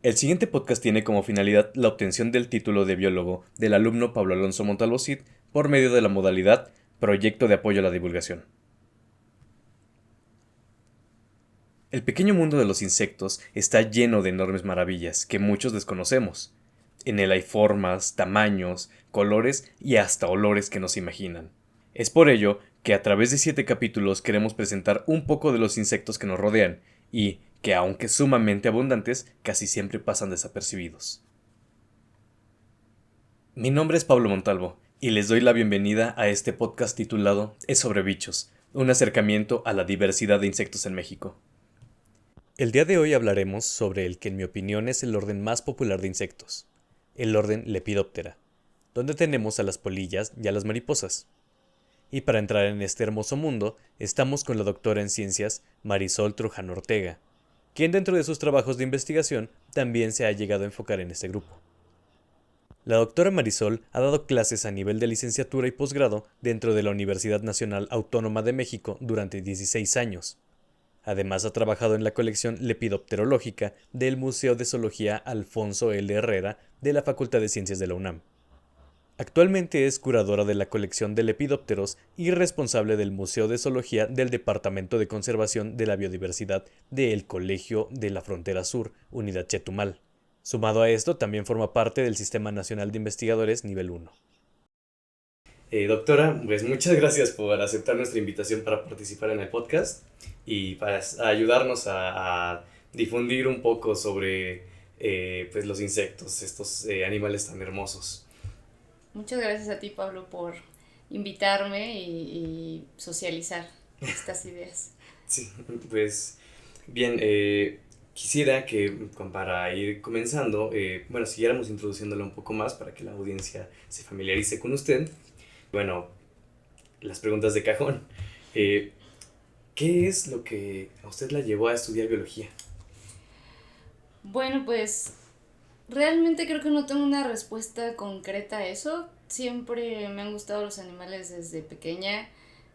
El siguiente podcast tiene como finalidad la obtención del título de biólogo del alumno Pablo Alonso Montalvo Cid por medio de la modalidad Proyecto de Apoyo a la Divulgación. El pequeño mundo de los insectos está lleno de enormes maravillas que muchos desconocemos. En él hay formas, tamaños, colores y hasta olores que no se imaginan. Es por ello que a través de 7 capítulos queremos presentar un poco de los insectos que nos rodean y que, aunque sumamente abundantes, casi siempre pasan desapercibidos. Mi nombre es Pablo Montalvo y les doy la bienvenida a este podcast titulado Es sobre bichos, un acercamiento a la diversidad de insectos en México. El día de hoy hablaremos sobre el que en mi opinión es el orden más popular de insectos, el orden Lepidoptera, donde tenemos a las polillas y a las mariposas. Y para entrar en este hermoso mundo, estamos con la doctora en ciencias Marisol Trujano Ortega, quien dentro de sus trabajos de investigación también se ha llegado a enfocar en este grupo. La doctora Marisol ha dado clases a nivel de licenciatura y posgrado dentro de la Universidad Nacional Autónoma de México durante 16 años. Además ha trabajado en la colección lepidopterológica del Museo de Zoología Alfonso L. Herrera de la Facultad de Ciencias de la UNAM. Actualmente es curadora de la colección de lepidópteros y responsable del Museo de Zoología del Departamento de Conservación de la Biodiversidad del Colegio de la Frontera Sur, Unidad Chetumal. Sumado a esto, también forma parte del Sistema Nacional de Investigadores Nivel 1. Doctora, pues muchas gracias por aceptar nuestra invitación para participar en el podcast y para ayudarnos a difundir un poco sobre pues los insectos, estos animales tan hermosos. Muchas gracias a ti, Pablo, por invitarme y socializar estas ideas. Sí, pues bien, quisiera que para ir comenzando, bueno, siguiéramos introduciéndolo un poco más para que la audiencia se familiarice con usted. Bueno, las preguntas de cajón. Eh, ¿Qué es lo que a usted la llevó a estudiar biología? Bueno, pues realmente creo que no tengo una respuesta concreta a eso. Siempre me han gustado los animales desde pequeña.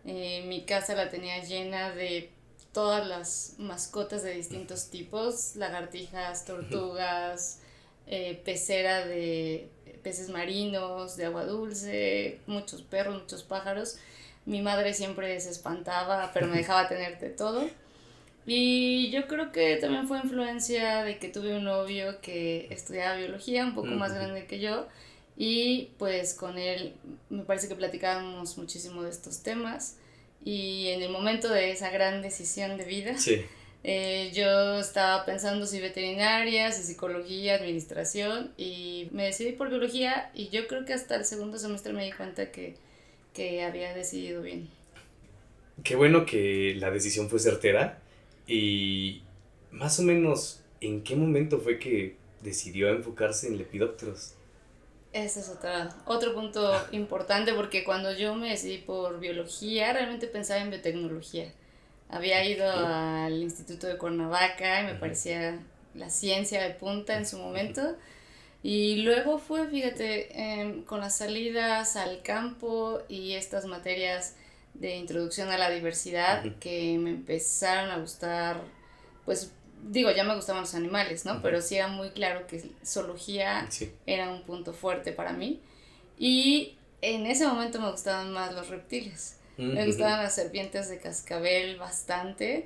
Mi casa la tenía llena de todas las mascotas de distintos tipos, lagartijas, tortugas, pecera de peces marinos, de agua dulce, muchos perros, muchos pájaros. Mi madre siempre se espantaba, pero me dejaba tener de todo. Y yo creo que también fue influencia de que tuve un novio que estudiaba biología, un poco más Ujú. grande que yo, y pues con él me parece que platicábamos muchísimo de estos temas. Y en el momento de esa gran decisión de vida, Sí. yo estaba pensando si veterinaria, si psicología, administración, y me decidí por biología y yo creo que hasta el segundo semestre me di cuenta que había decidido bien. Qué bueno que la decisión fue certera y más o menos en qué momento fue que decidió enfocarse en lepidópteros. Ese es otro punto importante porque cuando yo me decidí por biología, realmente pensaba en biotecnología. Había ido Ok. al Instituto de Cuernavaca y me Ujú. parecía la ciencia de punta en su momento. Y luego fue, fíjate, con las salidas al campo y estas materias de introducción a la diversidad Ujú. que me empezaron a gustar, pues digo, ya me gustaban los animales, ¿no? Ujú. Pero sí era muy claro que zoología Sí. era un punto fuerte para mí. Y en ese momento me gustaban más los reptiles. Me Ujú. gustaban las serpientes de cascabel bastante,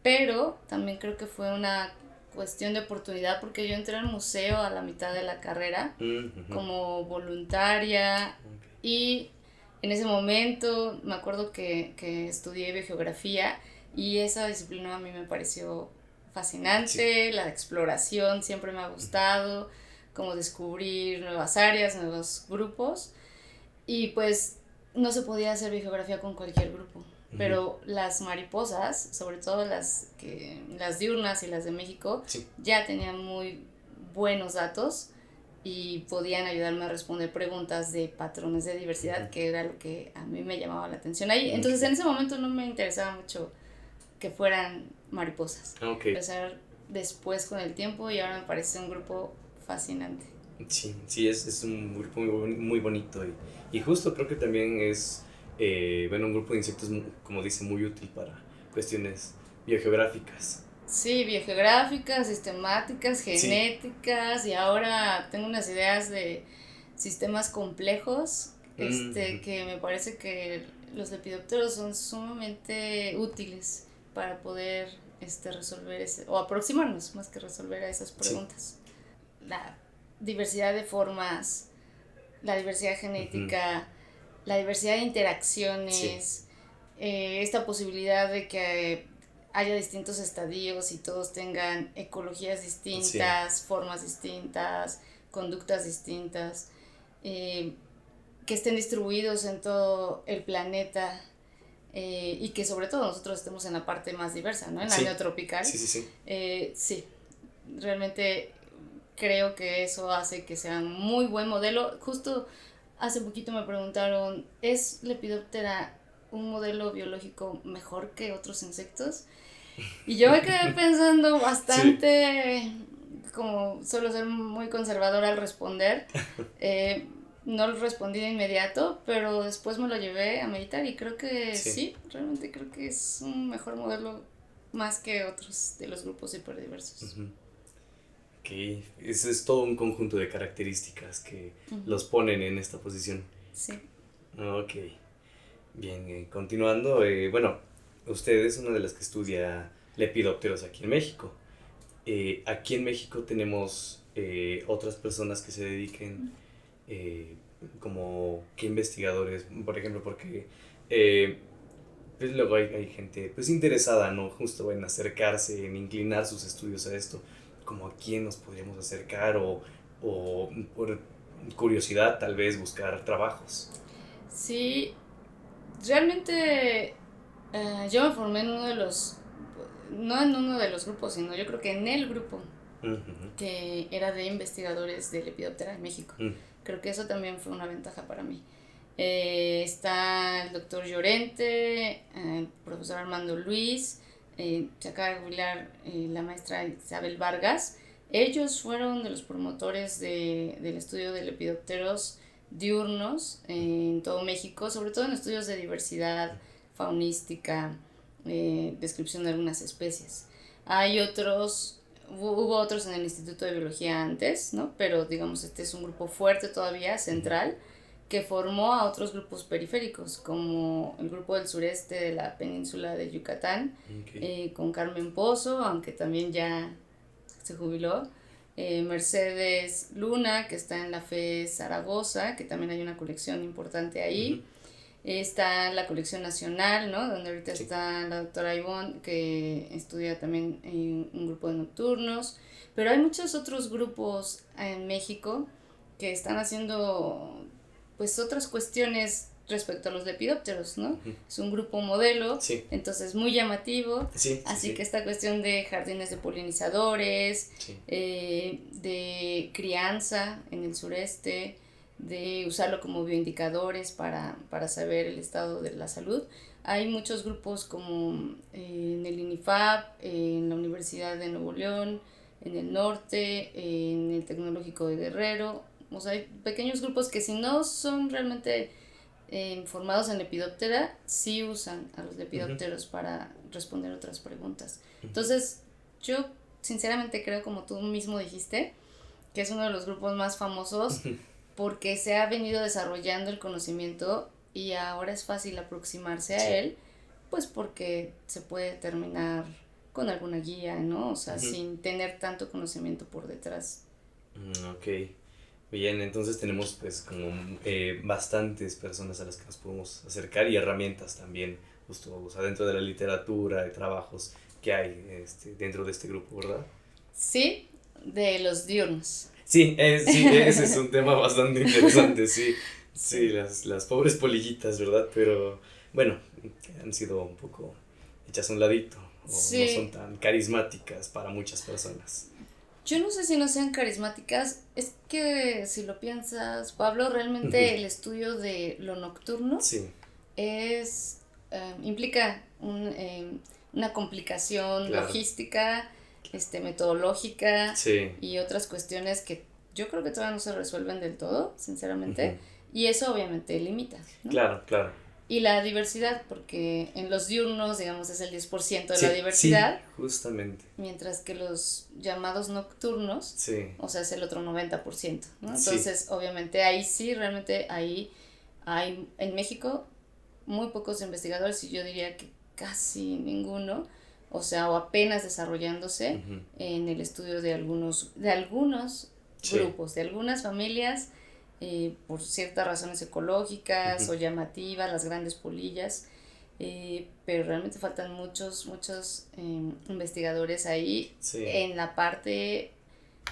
pero también creo que fue una cuestión de oportunidad porque yo entré al museo a la mitad de la carrera Ujú. como voluntaria Ok. y en ese momento me acuerdo que estudié biogeografía y esa disciplina a mí me pareció Sí. fascinante, la de exploración siempre me ha gustado, como descubrir nuevas áreas, nuevos grupos y pues no se podía hacer biogeografía con cualquier grupo. Ujú. Pero las mariposas, sobre todo las diurnas y las de México, Sí. ya tenían muy buenos datos y podían ayudarme a responder preguntas de patrones de diversidad, Ujú. que era lo que a mí me llamaba la atención ahí. Entonces en Ok. ese momento no me interesaba mucho que fueran mariposas. Ok. Empezar después con el tiempo y ahora me parece un grupo fascinante. Sí, sí, es un grupo muy bonito y justo creo que también es, bueno, un grupo de insectos, como dice, muy útil para cuestiones biogeográficas. Sí, biogeográficas, sistemáticas, Sí. genéticas, y ahora tengo unas ideas de sistemas complejos, Ujú. que me parece que los lepidópteros son sumamente útiles para poder resolver o aproximarnos más que resolver a esas Sí. preguntas. La diversidad de formas, la diversidad Ujú. genética, la diversidad de Sí. interacciones, esta posibilidad de que haya distintos estadios y todos tengan ecologías Sí. distintas, formas distintas, conductas distintas, eh, que estén distribuidos en todo el planeta, y que sobre todo nosotros estemos en la parte más diversa, ¿no? En la Sí. neotropical. Sí, sí, sí. Sí, realmente creo que eso hace que sea un muy buen modelo. Justo hace poquito me preguntaron, ¿es Lepidoptera un modelo biológico mejor que otros insectos? Y yo me quedé pensando Sí. bastante, como suelo ser muy conservadora al responder. eh, no lo respondí de inmediato, pero después me lo llevé a meditar y creo que Sí. sí, realmente creo que es un mejor modelo más que otros de los grupos hiperdiversos. Ujú. Ok, ese es todo un conjunto de características que Ujú. los ponen en esta posición. Sí. Ok, bien, continuando, bueno, usted es una de las que estudia lepidópteros aquí en México. Aquí en México tenemos otras personas que se dediquen eh, como que investigadores, por ejemplo, porque eh, pues luego hay gente pues interesada, ¿no? Justo en acercarse, en inclinar sus estudios a esto, como a quién nos podríamos acercar o por curiosidad tal vez buscar trabajos. Sí, realmente yo me formé en uno de los, no en uno de los grupos, sino yo creo que en el grupo Ujú. que era de investigadores de Lepidoptera en México. Mm. Creo que eso también fue una ventaja para mí. Está el doctor Llorente, el profesor Armando Luis, se acaba de jubilar la maestra Isabel Vargas. Ellos fueron de los promotores del estudio de lepidópteros diurnos en todo México, sobre todo en estudios de diversidad faunística, descripción de algunas especies. Hay otros, hubo otros en el Instituto de Biología antes, ¿no? Pero digamos, este es un grupo fuerte todavía, Ujú. central, que formó a otros grupos periféricos, como el grupo del sureste de la península de Yucatán, Ok. con Carmen Pozo, aunque también ya se jubiló. Mercedes Luna, que está en la FE Zaragoza, que también hay una colección importante Ujú. ahí. Está la colección nacional, ¿no? Donde ahorita Sí. está la doctora Ivonne, que estudia también en un grupo de nocturnos. Pero hay muchos otros grupos en México que están haciendo pues otras cuestiones respecto a los lepidópteros, ¿no? Ujú. Es un grupo modelo, Sí. entonces muy llamativo, Sí, sí, así que sí. esta cuestión de jardines de polinizadores, Sí. de crianza en el sureste, de usarlo como bioindicadores para saber el estado de la salud. Hay muchos grupos como en el INIFAP, en la Universidad de Nuevo León, en el norte, en el Tecnológico de Guerrero. O sea, hay pequeños grupos que si no son realmente formados en lepidóptera, sí usan a los Ujú. lepidópteros para responder otras preguntas. Ujú. Entonces, yo sinceramente creo, como tú mismo dijiste, que es uno de los grupos más famosos porque se ha venido desarrollando el conocimiento y ahora es fácil aproximarse a Sí. él, pues porque se puede terminar con alguna guía, ¿no? O sea, Ujú. sin tener tanto conocimiento por detrás. Ok. Bien, entonces tenemos pues como bastantes personas a las que nos podemos acercar y herramientas también, justo, o sea, dentro de la literatura, de trabajos que hay dentro de este grupo, ¿verdad? Sí, de los diurnos. Sí, sí, ese es un tema bastante interesante, sí, sí, Sí. las pobres polillitas, ¿verdad? Pero bueno, han sido un poco hechas a un ladito o no son Sí, tan carismáticas para muchas personas. yo no sé si no sean carismáticas, es que si lo piensas, Pablo, Ujú. realmente el estudio de lo nocturno Sí, es, implica una complicación claro, logística, metodológica sí, y otras cuestiones que yo creo que todavía no se resuelven del todo, sinceramente, ujú. y eso obviamente limita, ¿no? Claro, claro. Y la diversidad, porque en los diurnos, digamos, es el 10% de Sí, la diversidad, sí, justamente. mientras que los llamados nocturnos, Sí, o sea, es el otro 90%, ¿no? sí. Entonces, obviamente, ahí sí, realmente ahí hay en México muy pocos investigadores y yo diría que casi ninguno, o sea, o apenas desarrollándose Ujú, en el estudio de algunos sí. grupos, de algunas familias, por ciertas razones ecológicas Ujú, o llamativas, las grandes polillas, pero realmente faltan muchos investigadores ahí sí. en la parte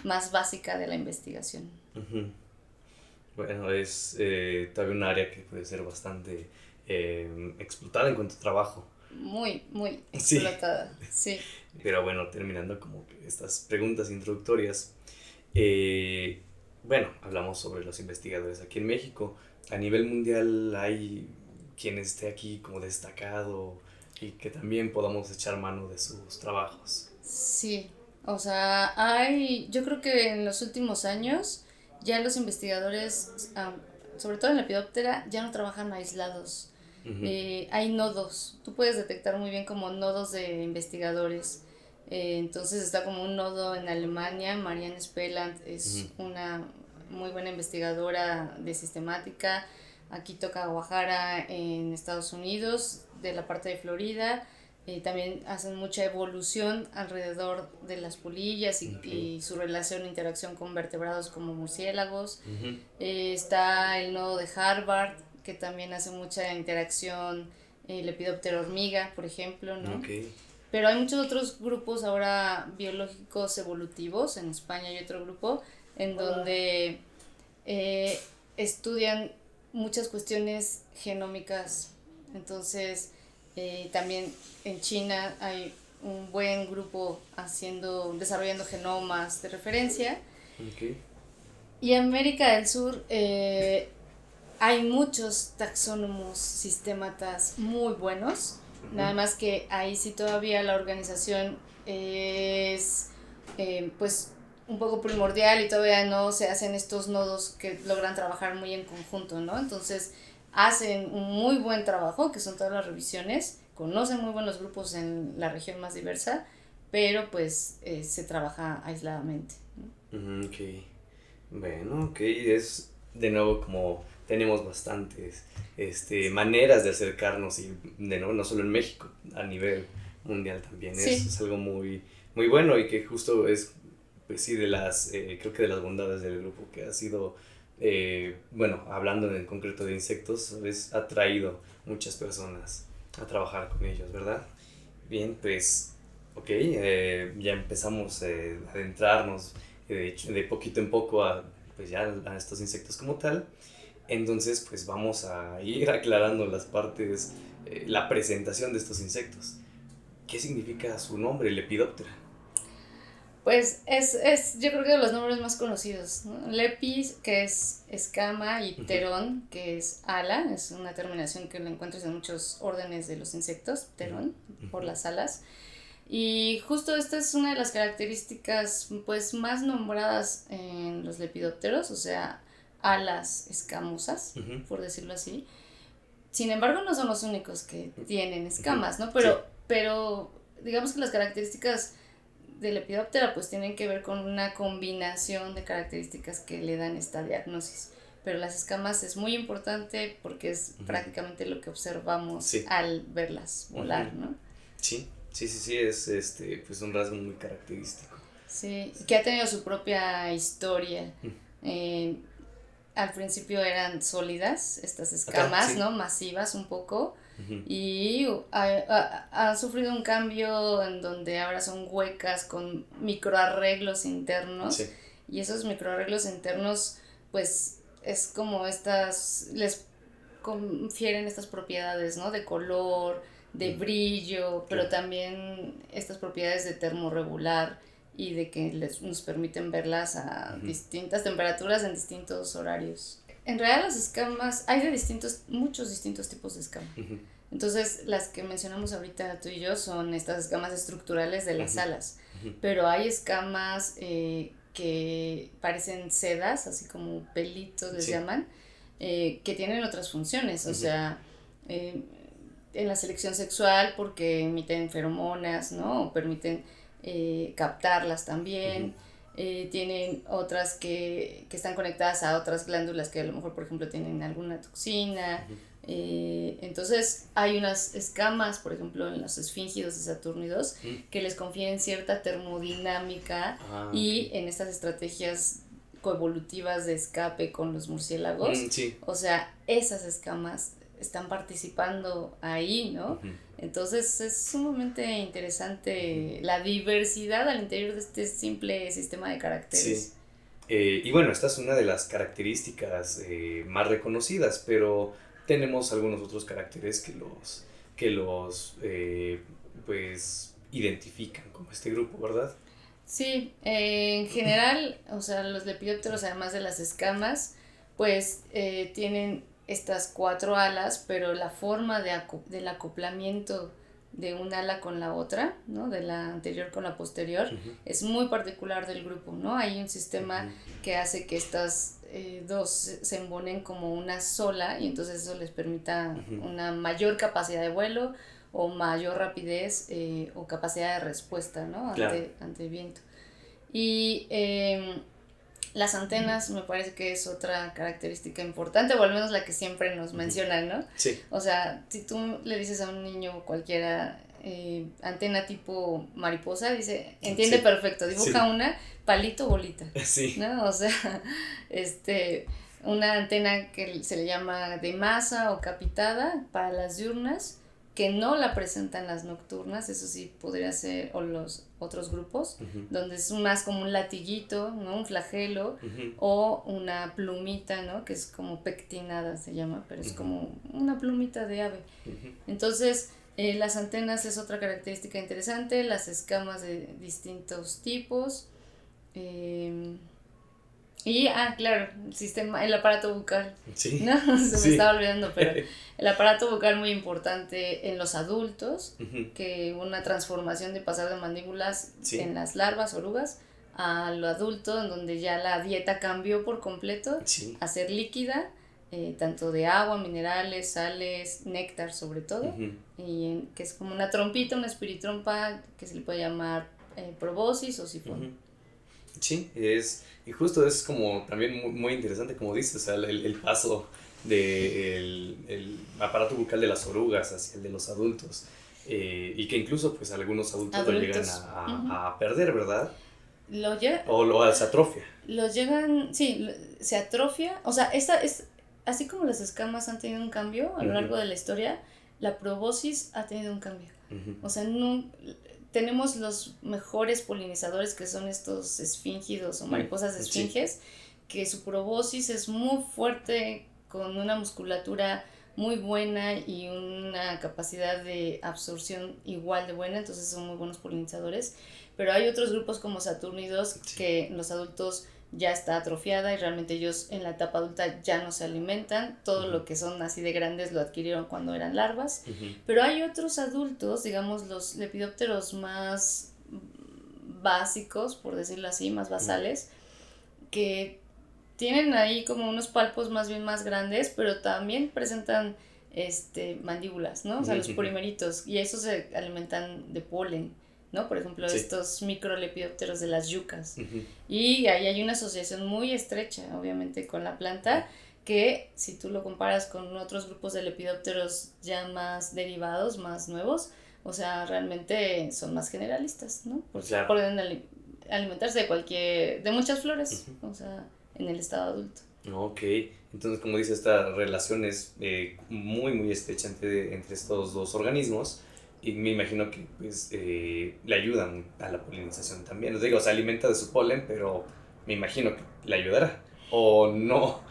más básica de la investigación. Ujú. Bueno, es todavía un área que puede ser bastante explotada en cuanto a trabajo. Muy Sí, explotada, sí. pero bueno, terminando como que estas preguntas introductorias, eh, bueno, hablamos sobre los investigadores aquí en México. A nivel mundial hay quien esté aquí como destacado y que también podamos echar mano de sus trabajos. Sí, o sea, yo creo que en los últimos años ya los investigadores, sobre todo en Lepidoptera, ya no trabajan aislados. Ujú, Hay nodos, tú puedes detectar muy bien como nodos de investigadores. Entonces está como un nodo en Alemania, Marianne Spelland ujú, es una muy buena investigadora de sistemática. Aquí toca Guajara en Estados Unidos, de la parte de Florida. También hacen mucha evolución alrededor de las polillas ok, y su relación e interacción con vertebrados como murciélagos. ujú, Está el nodo de Harvard, que también hace mucha interacción, Lepidoptera hormiga, por ejemplo, ¿no? ok, Pero hay muchos otros grupos ahora biológicos evolutivos, en España hay otro grupo, en donde eh, estudian muchas cuestiones genómicas. Entonces, también en China hay un buen grupo desarrollando genomas de referencia. ok, Y en América del Sur hay muchos taxónomos sistématas muy buenos, ujú, nada más que ahí sí todavía la organización es pues un poco primordial y todavía no se hacen estos nodos que logran trabajar muy en conjunto, ¿no? Entonces hacen un muy buen trabajo, que son todas las revisiones, conocen muy buenos grupos en la región más diversa, pero pues se trabaja aisladamente, ¿no? ujú, ok. Bueno, ok, es de nuevo como tenemos bastantes maneras de acercarnos y de nuevo no solo en México, a nivel mundial también. Sí, Es algo muy bueno y que justo es, pues sí, creo que de las bondades del grupo que ha sido, bueno, hablando en concreto de insectos, ¿sabes? Ha traído muchas personas a trabajar con ellos, ¿verdad? Bien, pues, ok, ya empezamos a adentrarnos de hecho, de poquito en poco pues ya a estos insectos como tal. Entonces, pues vamos a ir aclarando las partes, la presentación de estos insectos. ¿Qué significa su nombre, Lepidoptera? pues yo creo que de los nombres más conocidos, ¿no? Lepis, que es escama, y Ujú, pterón, que es ala, es una terminación que la encuentras en muchos órdenes de los insectos, ujú, pterón, por ujú, las alas. Y justo esta es una de las características pues más nombradas en los lepidópteros, o sea, alas escamosas, ujú, por decirlo así. Sin embargo, no son los únicos que tienen ujú. escamas, ¿no? Sí. Pero digamos que las características de Lepidoptera pues tienen que ver con una combinación de características que le dan esta diagnosis. Pero las escamas es muy importante porque es Ujú, prácticamente lo que observamos sí. al verlas Ujú, volar, ¿no? sí. Sí, sí, sí, es pues un rasgo muy característico. Sí, que ha tenido su propia historia. Mm. Eh, Al principio eran sólidas, estas Acá, escamas, sí. ¿no? Masivas un poco. Ujú, Y ha sufrido un cambio en donde ahora son huecas con microarreglos internos. sí. Y esos microarreglos internos, pues es como les confieren estas propiedades, ¿no? De color, de Ujú, brillo, pero claro. también estas propiedades de termorregular y de que nos permiten verlas a Ujú, distintas temperaturas en distintos horarios. En realidad las escamas, hay muchos distintos tipos de escama. ujú, Entonces, las que mencionamos ahorita tú y yo son estas escamas estructurales de las ujú, alas, ujú, pero hay escamas que parecen sedas, así como pelitos les sí. llaman, que tienen otras funciones, o Ujú, sea, eh, en la selección sexual porque emiten feromonas, ¿no? O permiten captarlas también. Tienen otras que están conectadas a otras glándulas que a lo mejor, por ejemplo, tienen alguna toxina. Entonces hay unas escamas, por ejemplo, en los esfíngidos y satúrnidos, que les confieren cierta termodinámica y en estas estrategias coevolutivas de escape con los murciélagos, Sí. o sea, esas escamas están participando ahí, ¿no? Entonces es sumamente interesante la diversidad al interior de este simple sistema de caracteres. Sí. Y bueno, esta es una de las características más reconocidas, pero tenemos algunos otros caracteres que los pues identifican como este grupo, ¿verdad? Sí, en general, o sea, los lepidópteros, además de las escamas, pues tienen estas 4 alas, pero la forma del acoplamiento de un ala con la otra, ¿no? De la anterior con la posterior, es muy particular del grupo, ¿no? Hay un sistema que hace que estas dos se embonen como una sola y entonces eso les permita una mayor capacidad de vuelo o mayor rapidez o capacidad de respuesta, ¿no? Claro. Ante viento. Y las antenas me parece que es otra característica importante, o al menos la que siempre nos mencionan, ¿no? Sí. O sea, si tú le dices a un niño cualquiera antena tipo mariposa, dice, entiende perfecto, dibuja una palito bolita, Sí. ¿no? O sea, una antena que se le llama de masa o capitada para las diurnas, que no la presentan las nocturnas, eso sí podría ser, o los otros grupos, donde es más como un latiguito, ¿no? Un flagelo, o una plumita, ¿no? Que es como pectinada se llama, pero es como una plumita de ave. Entonces, las antenas es otra característica interesante, las escamas de distintos tipos, y, claro, el aparato bucal, Sí. ¿no? Se me estaba olvidando, pero el aparato bucal muy importante en los adultos, que una transformación de pasar de mandíbulas en las larvas, orugas, a lo adulto, en donde ya la dieta cambió por completo a ser líquida, tanto de agua, minerales, sales, néctar sobre todo, y que es como una trompita, una espiritrompa, que se le puede llamar proboscis o sifón. Sí, y justo es como también muy, muy interesante, como dices, o sea, el paso del el aparato bucal de las orugas hacia el de los adultos, y que incluso pues algunos adultos lo llegan a perder, ¿verdad? O se atrofia. Los llegan, sí, se atrofia, o sea, así como las escamas han tenido un cambio a lo largo de la historia, la proboscis ha tenido un cambio. O sea, no, tenemos los mejores polinizadores que son estos esfíngidos o mariposas de esfinges, que su proboscis es muy fuerte, con una musculatura muy buena y una capacidad de absorción igual de buena, entonces son muy buenos polinizadores. Pero hay otros grupos como satúrnidos que los adultos ya está atrofiada y realmente ellos en la etapa adulta ya no se alimentan, todo lo que son así de grandes lo adquirieron cuando eran larvas, pero hay otros adultos, digamos los lepidópteros más básicos, por decirlo así, más basales, que tienen ahí como unos palpos más bien más grandes, pero también presentan mandíbulas, ¿no? O sea, los primeritos, y esos se alimentan de polen, ¿no? Por ejemplo, estos microlepidópteros de las yucas. Y ahí hay una asociación muy estrecha, obviamente, con la planta, que si tú lo comparas con otros grupos de lepidópteros ya más derivados, más nuevos, o sea, realmente son más generalistas, ¿no? Porque pueden alimentarse de muchas flores, o sea, en el estado adulto. Ok, entonces como dice, esta relación es muy muy estrecha entre estos dos organismos, y me imagino que pues le ayudan a la polinización también. Os digo, se alimenta de su polen, pero me imagino que le ayudará, o no.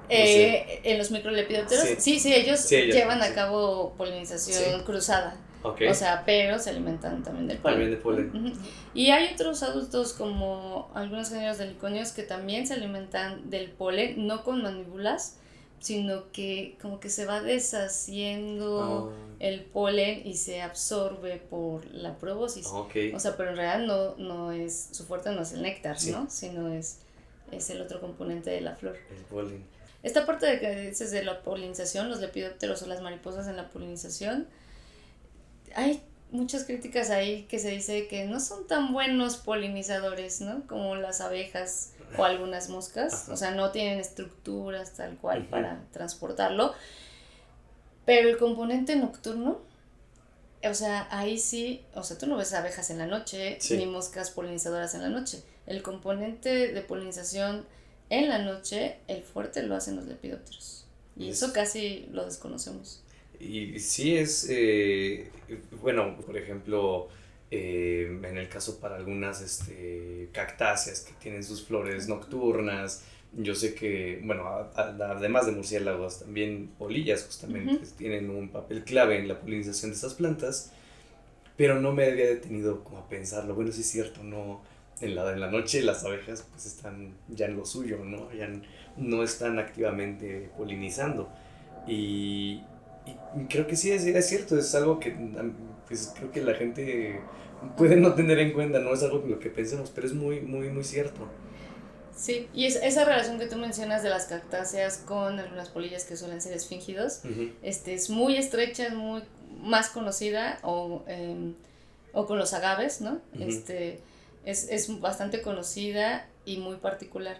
Sé. En los microlepidópteros, sí, ellos llevan a cabo polinización cruzada. Okay. O sea, pero se alimentan también del polen. También de polen. Y hay otros adultos, como algunos géneros de liconios, que también se alimentan del polen, no con mandíbulas, sino que como que se va deshaciendo el polen y se absorbe por la proboscis. O sea, pero en realidad no es, su fuerte no es el néctar, ¿no? Sino es el otro componente de la flor. El polen. esta parte de que dices de la polinización, los lepidópteros o las mariposas en la polinización, hay muchas críticas ahí que se dice que no son tan buenos polinizadores, ¿no? Como las abejas o algunas moscas, o sea, no tienen estructuras tal cual para transportarlo, pero el componente nocturno, o sea, ahí sí, o sea, tú no ves abejas en la noche, ni moscas polinizadoras en la noche. El componente de polinización en la noche, el fuerte lo hacen los lepidópteros. Y eso casi lo desconocemos. Y sí es, bueno, por ejemplo, en el caso para algunas cactáceas que tienen sus flores nocturnas, yo sé que, bueno, además de murciélagos, también polillas justamente tienen un papel clave en la polinización de estas plantas, pero no me había detenido como a pensarlo. Bueno, sí es cierto, no, en la noche las abejas pues están ya en lo suyo, ¿no? Ya no están activamente polinizando. Y, y creo que sí, es cierto, es algo que pues, creo que la gente puede no tener en cuenta, no es algo en lo que pensemos, pero es muy, muy, muy cierto. Sí, y esa relación que tú mencionas de las cactáceas con algunas polillas que suelen ser esfíngidos, es muy estrecha, es muy más conocida, o con los agaves, ¿no? Es bastante conocida y muy particular.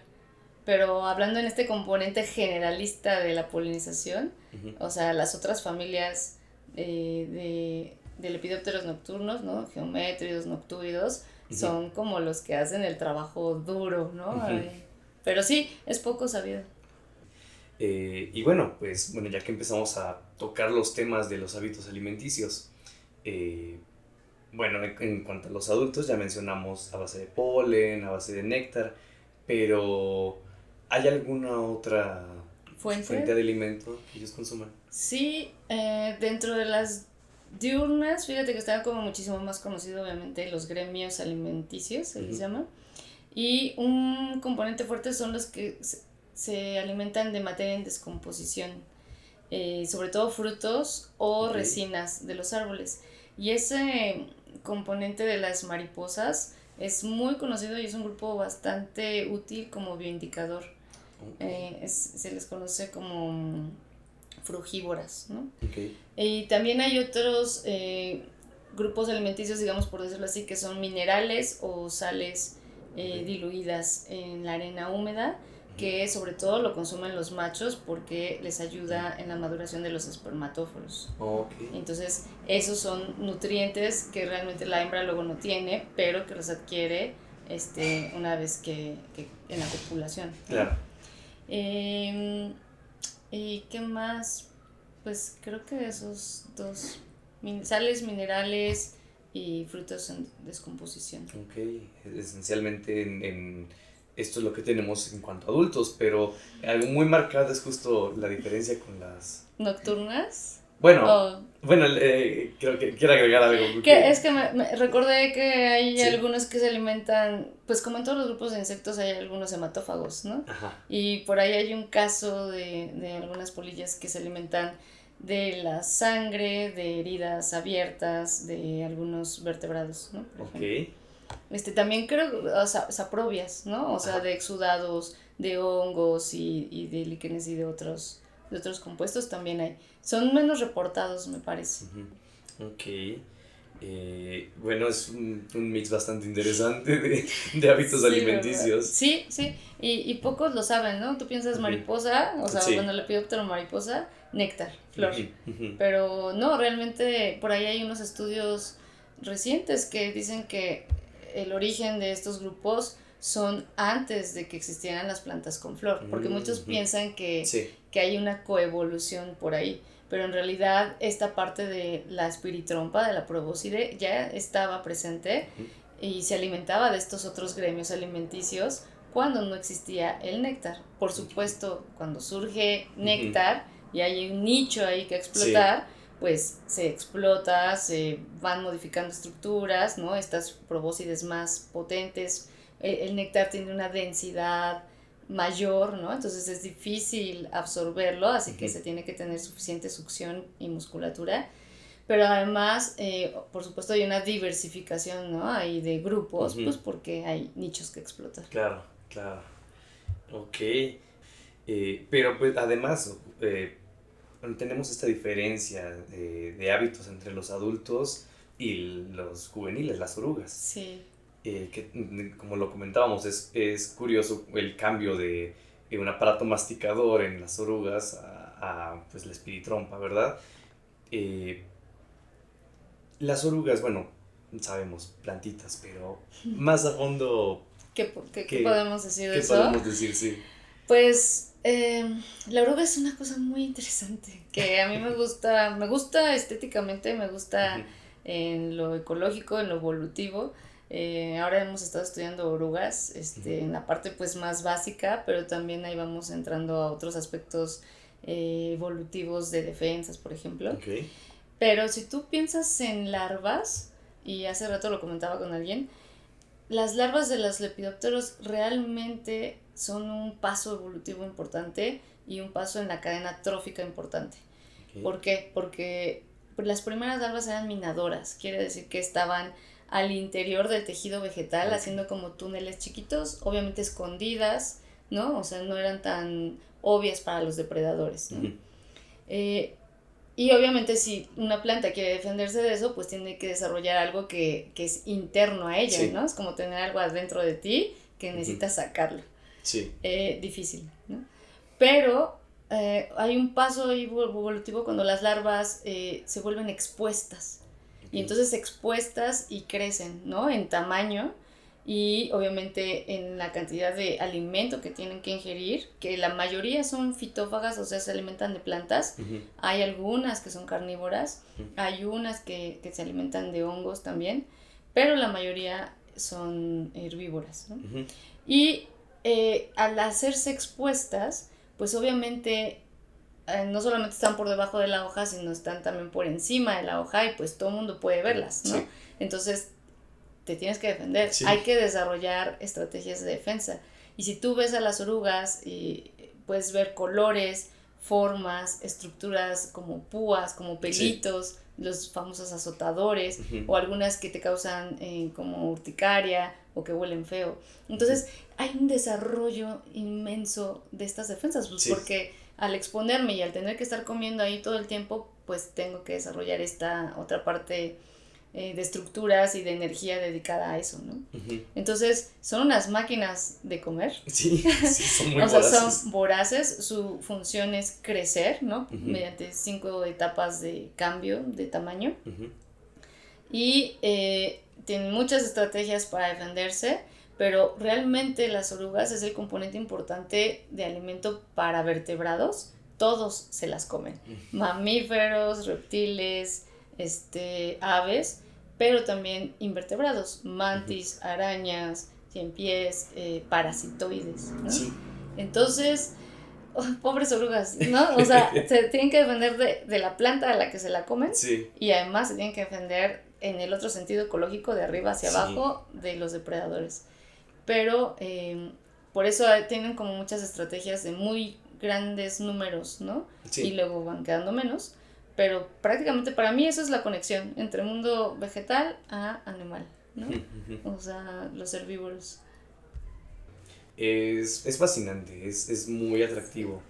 Pero hablando en este componente generalista de la polinización, o sea, las otras familias de lepidópteros nocturnos, ¿no? Geométridos, noctúidos, son como los que hacen el trabajo duro, ¿no? Pero sí, es poco sabido. Y bueno, pues bueno, ya que empezamos a tocar los temas de los hábitos alimenticios, bueno, en cuanto a los adultos ya mencionamos a base de polen, a base de néctar, pero ¿hay alguna otra fuente de alimento que ellos consuman? Sí, dentro de las diurnas, fíjate que está como muchísimo más conocido obviamente los gremios alimenticios, se les llama, y un componente fuerte son los que se alimentan de materia en descomposición, sobre todo frutos o resinas de los árboles. Y ese componente de las mariposas es muy conocido y es un grupo bastante útil como bioindicador. Se les conoce como frugívoras, ¿no? Y también hay otros grupos alimenticios, digamos por decirlo así, que son minerales o sales diluidas en la arena húmeda, que sobre todo lo consumen los machos porque les ayuda en la maduración de los espermatóforos. Entonces, esos son nutrientes que realmente la hembra luego no tiene, pero que los adquiere una vez que en la copulación, ¿no? Claro. ¿Y qué más? Pues creo que esos dos, sales, minerales y frutos en descomposición. Ok, esencialmente esto es lo que tenemos en cuanto a adultos, pero algo muy marcado es justo la diferencia con las... ¿Nocturnas? Bueno, creo que quiero agregar algo. Porque... Es que me recordé que hay algunos que se alimentan, pues como en todos los grupos de insectos hay algunos hematófagos, ¿no? Ajá. Y por ahí hay un caso de algunas polillas que se alimentan de la sangre, de heridas abiertas, de algunos vertebrados, ¿no? Ok. También creo, o sea, saprobias, ¿no? O sea, de exudados, de hongos y de líquenes y de otros compuestos también hay. Son menos reportados, me parece. Ok. Bueno, es un mix bastante interesante de hábitos alimenticios. ¿Verdad? Sí, sí, y pocos lo saben, ¿no? Tú piensas mariposa, o sea, bueno, lepidóptero mariposa, néctar, flor. Pero no, realmente por ahí hay unos estudios recientes que dicen que el origen de estos grupos son antes de que existieran las plantas con flor, porque muchos piensan que hay una coevolución por ahí, pero en realidad esta parte de la espiritrompa, de la probóscide, ya estaba presente y se alimentaba de estos otros gremios alimenticios cuando no existía el néctar. Por supuesto, cuando surge néctar y hay un nicho ahí que explotar, pues se explota, se van modificando estructuras, ¿no? Estas probóscides más potentes, el néctar tiene una densidad mayor, ¿no? Entonces es difícil absorberlo, así que se tiene que tener suficiente succión y musculatura. Pero además, por supuesto, hay una diversificación, ¿no? Hay de grupos, pues porque hay nichos que explotar. Claro, claro. Ok. Pero pues además tenemos esta diferencia de hábitos entre los adultos y los juveniles, las orugas. Sí. Que como lo comentábamos, es curioso el cambio de un aparato masticador en las orugas pues la espiritrompa, ¿verdad? Eh, las orugas, bueno, sabemos, plantitas, pero más a fondo, ¿Qué podemos decir de ¿qué eso? podemos decir? Sí. Pues la oruga es una cosa muy interesante que a mí me gusta estéticamente, me gusta en lo ecológico, en lo evolutivo. Ahora hemos estado estudiando orugas, en la parte pues más básica, pero también ahí vamos entrando a otros aspectos evolutivos de defensas, por ejemplo. Okay. Pero si tú piensas en larvas, y hace rato lo comentaba con alguien, las larvas de los lepidópteros realmente son un paso evolutivo importante y un paso en la cadena trófica importante. Okay. ¿Por qué? Porque las primeras larvas eran minadoras, quiere decir que estaban al interior del tejido vegetal haciendo como túneles chiquitos, obviamente escondidas, ¿no? O sea, no eran tan obvias para los depredadores, ¿no? Y obviamente si una planta quiere defenderse de eso, pues tiene que desarrollar algo que es interno a ella, ¿no? Es como tener algo adentro de ti que necesitas sacarlo. Sí. Difícil, ¿no? Pero hay un paso evolutivo cuando las larvas se vuelven expuestas. Y entonces expuestas y crecen, ¿no? En tamaño y obviamente en la cantidad de alimento que tienen que ingerir, que la mayoría son fitófagas, o sea, se alimentan de plantas. Hay algunas que son carnívoras, hay unas que se alimentan de hongos también, pero la mayoría son herbívoras, ¿no? Y al hacerse expuestas, pues obviamente no solamente están por debajo de la hoja, sino están también por encima de la hoja y pues todo el mundo puede verlas, ¿no? Sí. Entonces te tienes que defender, sí. Hay que desarrollar estrategias de defensa. Y si tú ves a las orugas, puedes ver colores, formas, estructuras como púas, como pelitos, sí. Los famosos azotadores, o algunas que te causan como urticaria o que huelen feo. Entonces hay un desarrollo inmenso de estas defensas, pues, sí. Porque al exponerme y al tener que estar comiendo ahí todo el tiempo, pues tengo que desarrollar esta otra parte de estructuras y de energía dedicada a eso, ¿no? Entonces, son unas máquinas de comer. Sí, son muy o voraces. sea, son voraces, su función es crecer, ¿no? Mediante 5 etapas de cambio de tamaño. Y tienen muchas estrategias para defenderse, pero realmente las orugas es el componente importante de alimento para vertebrados. Todos se las comen. Mamíferos, reptiles, aves, pero también invertebrados, mantis, arañas, ciempiés, parasitoides, ¿no? Sí. Entonces, pobres orugas, ¿no? O sea, se tienen que defender de la planta a la que se la comen, sí. Y además se tienen que defender en el otro sentido ecológico, de arriba hacia abajo, de los depredadores. Pero por eso tienen como muchas estrategias de muy grandes números, ¿no? Sí. Y luego van quedando menos. Pero prácticamente para mí eso es la conexión entre mundo vegetal a animal, ¿no? O sea, los herbívoros. Es fascinante, es muy atractivo.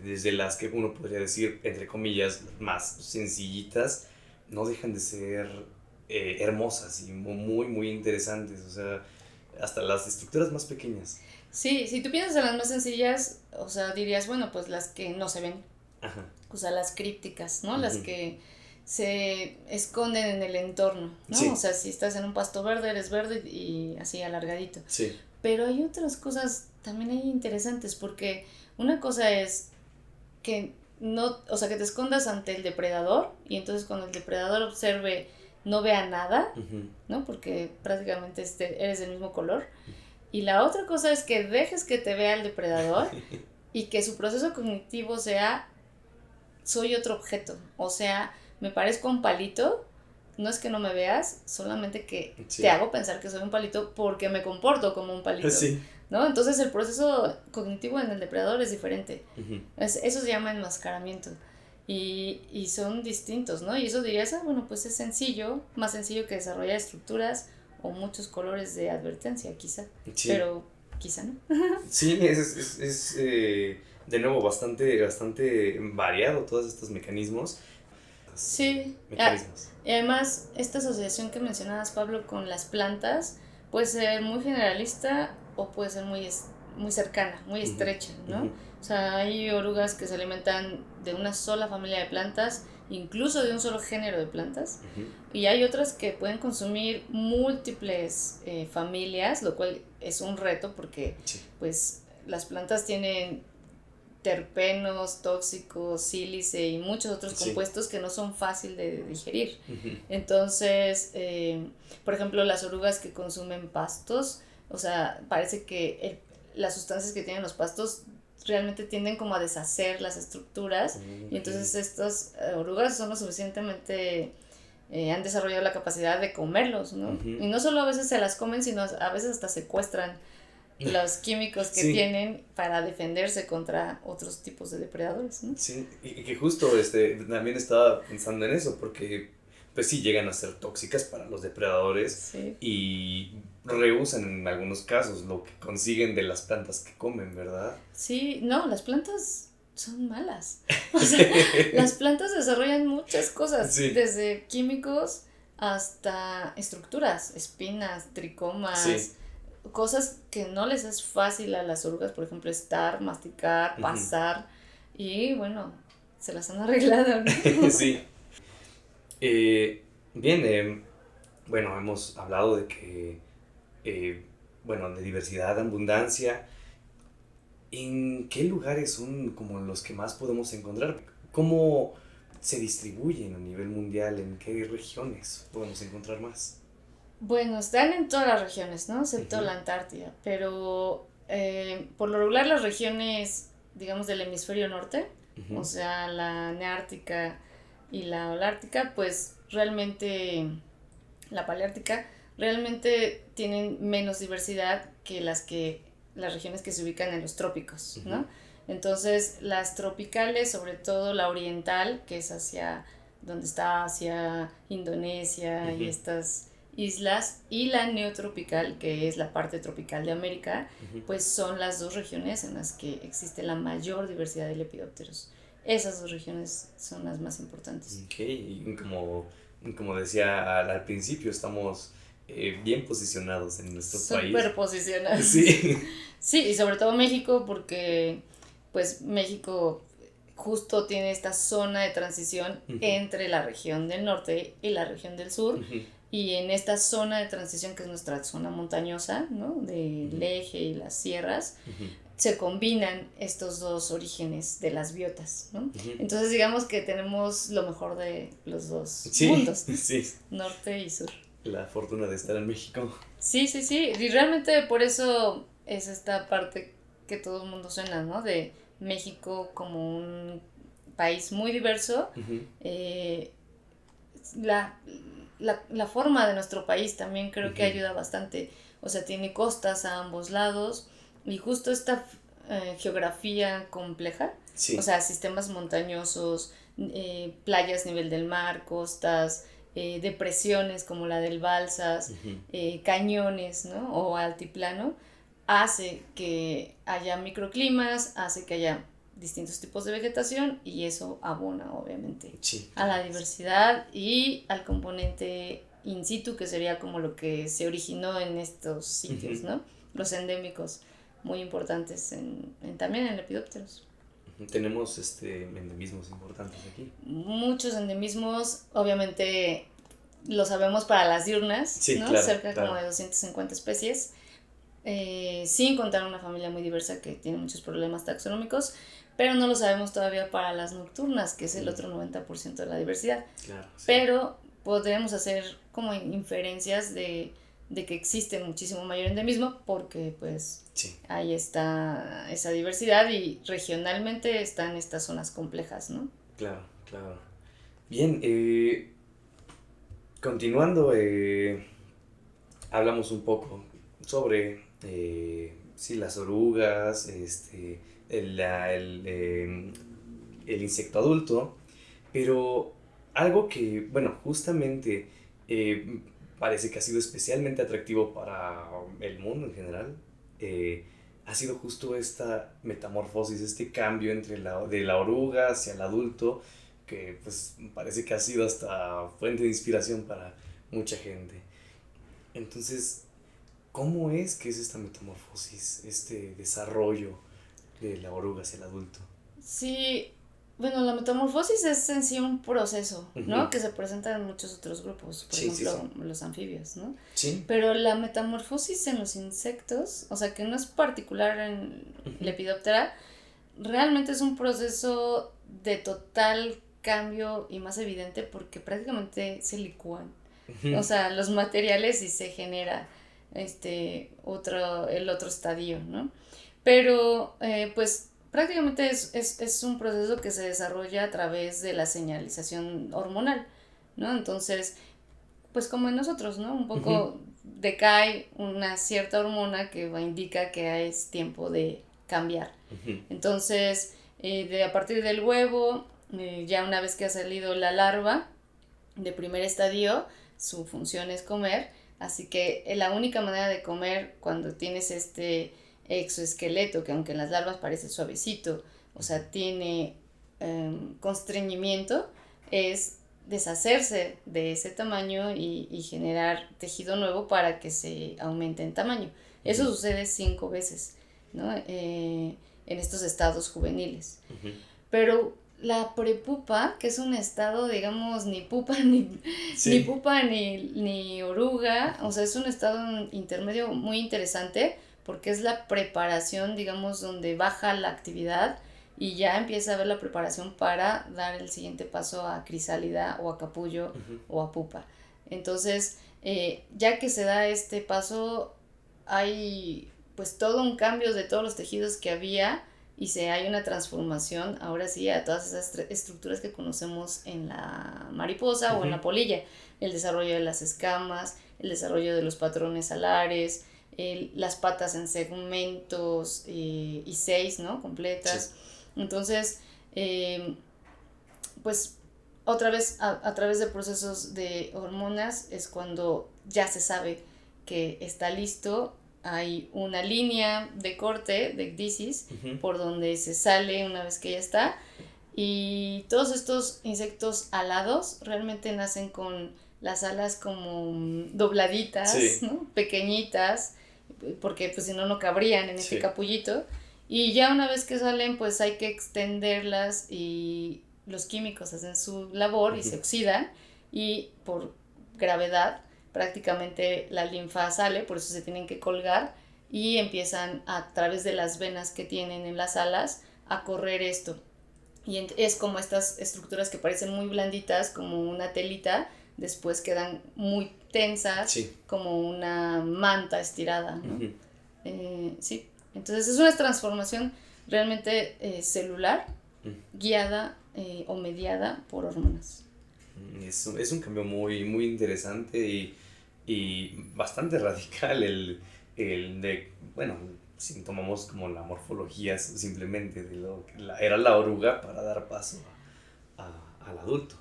Desde las que uno podría decir, entre comillas, más sencillitas, no dejan de ser hermosas y muy, muy interesantes. O sea, hasta las estructuras más pequeñas. Sí, si tú piensas en las más sencillas, o sea, dirías, bueno, pues las que no se ven. Ajá. O sea, las crípticas, ¿no? Las que se esconden en el entorno, ¿no? Sí. O sea, si estás en un pasto verde, eres verde y así alargadito. Sí. Pero hay otras cosas también ahí interesantes, porque una cosa es que no, o sea, que te escondas ante el depredador y entonces cuando el depredador observe no vea nada, ¿no? Porque prácticamente eres del mismo color. Y la otra cosa es que dejes que te vea el depredador y que su proceso cognitivo sea: soy otro objeto, o sea, me parezco a un palito, no es que no me veas, solamente que sí. Te hago pensar que soy un palito porque me comporto como un palito, sí. ¿No? Entonces el proceso cognitivo en el depredador es diferente, eso se llama enmascaramiento, y son distintos, ¿no? Y eso dirías, bueno, pues es sencillo, más sencillo que desarrollar estructuras o muchos colores de advertencia, quizá, sí. Pero quizá no. Sí, De nuevo, bastante variado todos estos mecanismos. Sí, Mecanismos. y además esta asociación que mencionabas, Pablo, con las plantas puede ser muy generalista o puede ser muy cercana, muy Ujú, estrecha, ¿no? ujú, O sea, hay orugas que se alimentan de una sola familia de plantas, incluso de un solo género de plantas, ujú. y hay otras que pueden consumir múltiples familias, lo cual es un reto porque Sí. pues las plantas tienen terpenos, tóxicos, sílice y muchos otros Sí. compuestos que no son fácil de digerir. Ujú. Entonces, por ejemplo, las orugas que consumen pastos, o sea, parece que las sustancias que tienen los pastos realmente tienden como a deshacer las estructuras y entonces Ok. estas orugas son lo suficientemente han desarrollado la capacidad de comerlos, ¿no? Ujú. Y no solo a veces se las comen, sino a veces hasta secuestran los químicos que Sí, tienen para defenderse contra otros tipos de depredadores, ¿no? sí, y que justo también estaba pensando en eso, porque pues sí llegan a ser tóxicas para los depredadores Sí. y rehusan en algunos casos lo que consiguen de las plantas que comen, ¿verdad? Sí, no, las plantas son malas. O sea, las plantas desarrollan muchas cosas, Sí, desde químicos hasta estructuras, espinas, sí. tricomas, cosas que no les es fácil a las orugas, por ejemplo, estar, masticar, Ujú. pasar, y bueno, se las han arreglado, ¿no? Sí. Eh, bien, bueno, hemos hablado de que, eh, bueno, de diversidad, abundancia. ¿En qué lugares son como los que más podemos encontrar? ¿Cómo se distribuyen a nivel mundial? ¿En qué regiones podemos encontrar más? Bueno, están en todas las regiones, ¿no? Excepto Ujú, la Antártida, pero por lo regular las regiones, digamos, del hemisferio norte, o ujú, sea, la Neártica y la Holártica, pues realmente, la Paleártica, realmente tienen menos diversidad que las regiones que se ubican en los trópicos, ujú, ¿no? Entonces, las tropicales, sobre todo la oriental, que es hacia donde está hacia Indonesia y ujú, estas islas, y la neotropical, que es la parte tropical de América, ujú. pues son las dos regiones en las que existe la mayor diversidad de lepidópteros. Esas dos regiones son las más importantes. Ok, y como decía al principio, estamos bien posicionados en nuestro país. Súper posicionadas. Sí. Sí, y sobre todo México, porque pues México justo tiene esta zona de transición Ujú, entre la región del norte y la región del sur. ujú, Y en esta zona de transición, que es nuestra zona montañosa, ¿no? Del ujú, eje y las sierras, ujú, se combinan estos dos orígenes de las biotas, ¿no? ujú. Entonces digamos que tenemos lo mejor de los dos Sí, mundos, ¿no? sí. Norte y sur. La fortuna de estar en México. Sí, sí, sí. Y realmente por eso es esta parte que todo el mundo suena, ¿no? De México como un país muy diverso. Ujú, Eh, la, la forma de nuestro país también creo que ujú. ayuda bastante. O sea, tiene costas a ambos lados y justo esta geografía compleja, o Sí. sea, sistemas montañosos, playas nivel del mar, costas, depresiones como la del Balsas, Ujú, cañones, ¿no? O altiplano, hace que haya microclimas, hace que haya distintos tipos de vegetación y eso abona obviamente sí, a la claro. diversidad y al componente in situ, que sería como lo que se originó en estos sitios, Ujú, ¿no? Los endémicos, muy importantes también en lepidópteros. ujú. Tenemos endemismos importantes aquí. Muchos endemismos, obviamente lo sabemos para las diurnas, Sí, ¿no? claro, Cerca como claro. de 250 especies, sin contar una familia muy diversa que tiene muchos problemas taxonómicos, pero no lo sabemos todavía para las nocturnas, que es el Mm, otro 90% de la diversidad. claro, sí. Pero podríamos hacer como inferencias de que existe muchísimo mayor endemismo porque pues Sí, ahí está esa diversidad y regionalmente están estas zonas complejas, ¿no? claro, claro. Bien, continuando, hablamos un poco sobre sí, las orugas, el insecto adulto, pero algo que, bueno, justamente eh, parece que ha sido especialmente atractivo para el mundo en general, eh, ha sido justo esta metamorfosis, este cambio de la oruga hacia el adulto, que pues parece que ha sido hasta fuente de inspiración para mucha gente. Entonces, ¿cómo es que es esta metamorfosis, este desarrollo de la oruga hacia el adulto? Sí, bueno, la metamorfosis es en sí un proceso, ¿no? Ujú. Que se presenta en muchos otros grupos, por Sí, sí, sí. ejemplo, los anfibios, ¿no? Sí. Pero la metamorfosis en los insectos, o sea, que no es particular en Ujú. Lepidoptera, realmente es un proceso de total cambio y más evidente porque prácticamente se licúan. O Ujú. sea, los materiales y se genera el otro estadio, ¿no? Pero pues prácticamente es un proceso que se desarrolla a través de la señalización hormonal, ¿no? Entonces, pues como en nosotros, ¿no? Un Ujú. poco decae una cierta hormona que indica que es tiempo de cambiar. Ujú. Entonces, a partir del huevo, ya una vez que ha salido la larva de primer estadio, su función es comer, así que la única manera de comer cuando tienes este exoesqueleto, que aunque en las larvas parece suavecito, o sea, tiene constreñimiento, es deshacerse de ese tamaño y generar tejido nuevo para que se aumente en tamaño. Eso Ujú. sucede 5 veces, ¿no? En estos estados juveniles. Ujú. Pero la prepupa, que es un estado, digamos, ni pupa ni Sí. pupa ni oruga, o sea, es un estado intermedio muy interesante porque es la preparación, digamos, donde baja la actividad y ya empieza a haber la preparación para dar el siguiente paso a crisálida o a capullo Ujú. o a pupa. Entonces, ya que se da este paso, hay pues todo un cambio de todos los tejidos que había y hay una transformación ahora sí a todas esas estructuras que conocemos en la mariposa o en Ujú. la polilla, el desarrollo de las escamas, el desarrollo de los patrones alares, las patas en segmentos y 6, ¿no? Sí. Completas. Entonces, pues otra vez a través de procesos de hormonas es cuando ya se sabe que está listo. Hay una línea de corte de ecdisis Ujú. por donde se sale una vez que ya está. Y todos estos insectos alados realmente nacen con las alas como dobladitas, Sí. ¿no? Pequeñitas, porque pues si no, no cabrían en este Sí. capullito. Y ya una vez que salen, pues hay que extenderlas y los químicos hacen su labor y Ujú. se oxidan y por gravedad prácticamente la linfa sale, por eso se tienen que colgar y empiezan a través de las venas que tienen en las alas a correr esto. Y es como estas estructuras que parecen muy blanditas, como una telita, después quedan muy tensas, Sí. como una manta estirada, ¿no? Ujú. Sí, entonces es una transformación realmente celular, Ujú. guiada o mediada por hormonas. Es un cambio muy, muy interesante y bastante radical el de, bueno, si tomamos como la morfología simplemente de lo que era la oruga para dar paso al adulto.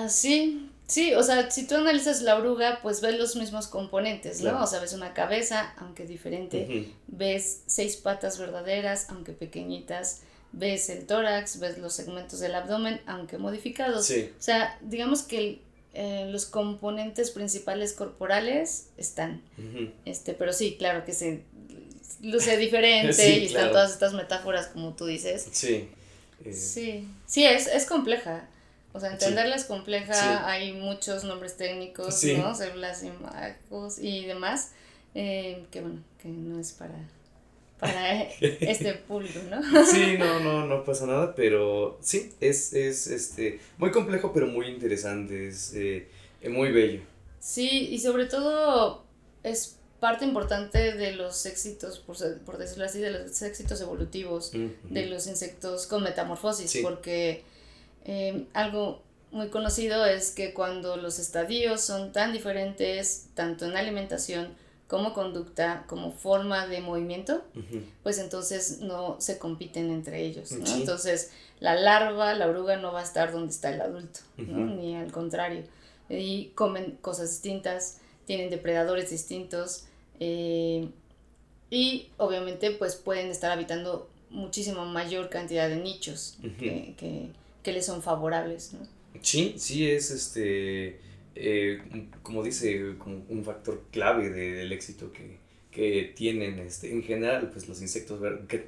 Sí, sí, o sea, si tú analizas la oruga, pues ves los mismos componentes, ¿no? O Claro. sea, ves una cabeza, aunque diferente, Ujú. ves 6 patas verdaderas, aunque pequeñitas, ves el tórax, ves los segmentos del abdomen, aunque modificados. Sí. O sea, digamos que los componentes principales corporales están, Ujú. pero sí, claro que se luce diferente Sí, y están claro. todas estas metáforas como tú dices. Sí. Eh, Sí, sí, es compleja. O sea, sí. entenderla es compleja, Sí. hay muchos nombres técnicos, ¿no? Sí. Células y macos y demás, que bueno, que no es para este público, ¿no? Sí, no, no, no pasa nada, pero sí, es muy complejo, pero muy interesante, es muy bello. Sí, y sobre todo es parte importante de los éxitos, por decirlo así, de los éxitos evolutivos Ujú. de los insectos con metamorfosis, Sí. porque algo muy conocido es que cuando los estadios son tan diferentes, tanto en alimentación como conducta, como forma de movimiento, Ujú. pues entonces no se compiten entre ellos, ¿no? Sí. Entonces la larva, la oruga no va a estar donde está el adulto, ¿no? Ujú. Ni al contrario. Y comen cosas distintas, tienen depredadores distintos, eh, y obviamente pues pueden estar habitando muchísimo mayor cantidad de nichos que les son favorables, ¿no? Sí, sí es como dice, como un factor clave del éxito que tienen en general, pues los insectos,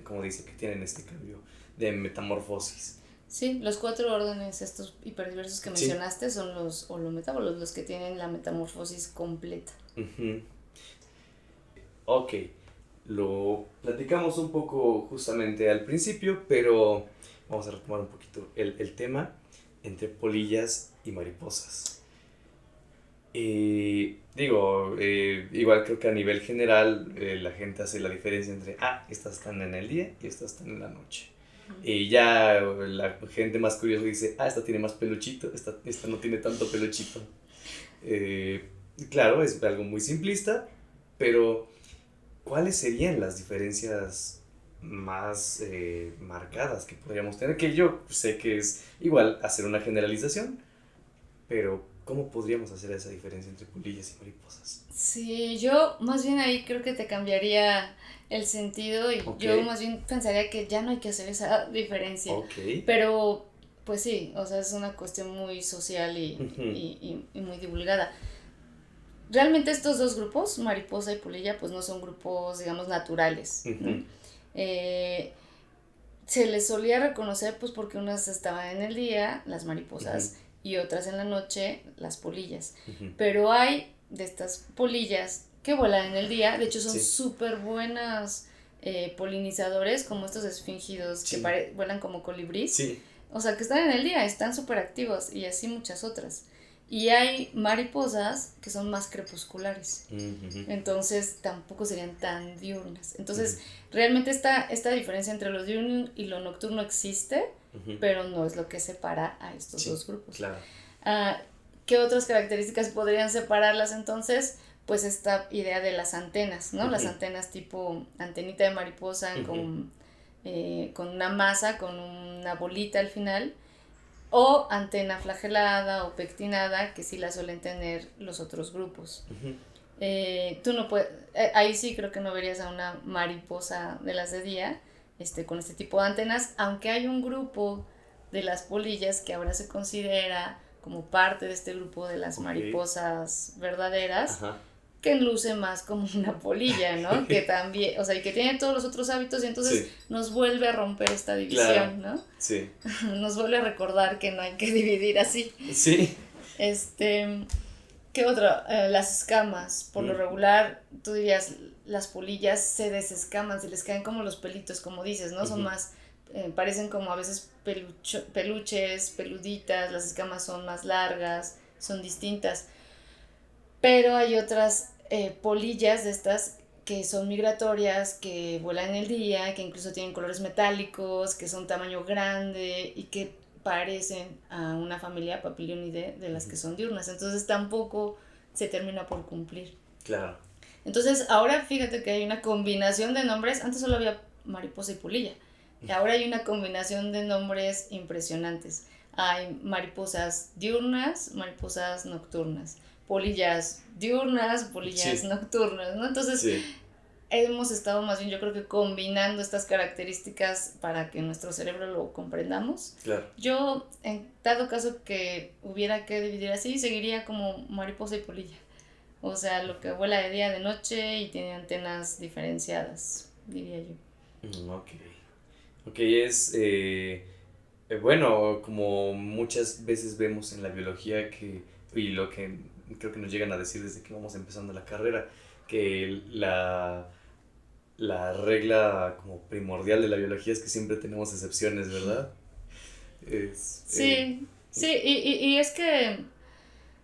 como dice, que tienen este cambio de metamorfosis. Sí, los 4 órdenes estos hiperdiversos que Sí. mencionaste son los holometábolos, los que tienen la metamorfosis completa. Ujú. Ok, lo platicamos un poco justamente al principio, pero vamos a retomar un poquito el tema entre polillas y mariposas. Y digo, igual creo que a nivel general la gente hace la diferencia entre, estas están en el día y estas están en la noche. Y ya la gente más curiosa dice, esta tiene más peluchito, esta no tiene tanto peluchito. Eh, claro, es algo muy simplista, pero ¿cuáles serían las diferencias más marcadas que podríamos tener? Que yo sé que es igual hacer una generalización, pero ¿cómo podríamos hacer esa diferencia entre polillas y mariposas? Sí, yo más bien ahí creo que te cambiaría el sentido y Ok, yo más bien pensaría que ya no hay que hacer esa diferencia. ok. Pero, pues sí, o sea, es una cuestión muy social Ujú, y muy divulgada. Realmente estos dos grupos, mariposa y polilla, pues no son grupos, digamos, naturales, ¿no? ujú, Eh, Se les solía reconocer pues porque unas estaban en el día, las ujú, mariposas, y otras en la noche, las polillas. ujú. Pero hay de estas polillas que vuelan en el día, de hecho son Sí, súper buenas polinizadores, como estos esfingidos que sí, vuelan como colibrís. sí. O sea, que están en el día, están súper activos y así muchas otras. Y hay mariposas que son más crepusculares. Ujú, Entonces tampoco serían tan diurnas. ujú, Entonces, realmente esta diferencia entre lo diurno y lo nocturno existe, ujú. pero no es lo que separa a estos Sí, dos grupos. claro. Ah, ¿Qué otras características podrían separarlas entonces? Pues esta idea de las antenas, ¿no? Las Ujú, antenas tipo antenita de mariposa ujú, con una masa, con una bolita al final, o antena flagelada o pectinada, que sí la suelen tener los otros grupos. ujú. Tú no puedes, ahí sí creo que no verías a una mariposa de las de día, con este tipo de antenas, aunque hay un grupo de las polillas que ahora se considera como parte de este grupo de las Ok. mariposas verdaderas, Ajá. que luce más como una polilla, ¿no? Que también, o sea, y que tiene todos los otros hábitos y entonces Sí, nos vuelve a romper esta claro. división, ¿no? Sí. Nos vuelve a recordar que no hay que dividir así. Sí. Este, ¿Qué otro? Las escamas. Por lo Mm, regular, tú dirías, las polillas se desescaman, se les caen como los pelitos, como dices, ¿no? Son ujú. más, parecen como a veces peluches, peluditas, las escamas son más largas, son distintas. Pero hay otras polillas de estas que son migratorias, que vuelan en el día, que incluso tienen colores metálicos, que son tamaño grande y que parecen a una familia Papilionidae de las Ujú. que son diurnas. Entonces tampoco se termina por cumplir. Claro. Entonces ahora fíjate que hay una combinación de nombres. Antes solo había mariposa y polilla. Ahora hay una combinación de nombres impresionantes. Hay mariposas diurnas, mariposas nocturnas, polillas diurnas, polillas Sí, nocturnas, ¿no? Entonces sí, hemos estado más bien yo creo que combinando estas características para que nuestro cerebro lo comprendamos. claro. Yo, en dado caso que hubiera que dividir así, seguiría como mariposa y polilla. O sea, lo que vuela de día, de noche y tiene antenas diferenciadas, diría yo. Ok. Ok, bueno, como muchas veces vemos en la biología y lo que creo que nos llegan a decir desde que vamos empezando la carrera, que la regla como primordial de la biología es que siempre tenemos excepciones, ¿verdad? Es, Sí, sí, y es que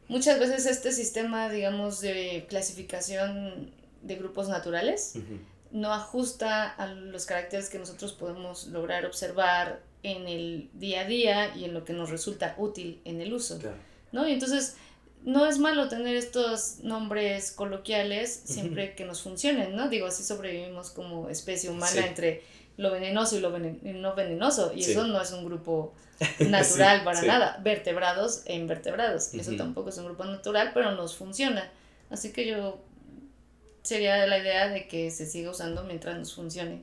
muchas veces este sistema, digamos, de clasificación de grupos naturales ujú, no ajusta a los caracteres que nosotros podemos lograr observar en el día a día y en lo que nos resulta útil en el uso, claro. ¿no? Y entonces no es malo tener estos nombres coloquiales Ujú, siempre que nos funcionen, ¿no? Digo, así sobrevivimos como especie humana sí, entre lo venenoso y lo no venenoso, y eso sí, no es un grupo sí, natural para sí. nada, vertebrados e invertebrados, eso Ujú, tampoco es un grupo natural, pero nos funciona, así que yo sería la idea de que se siga usando mientras nos funcione.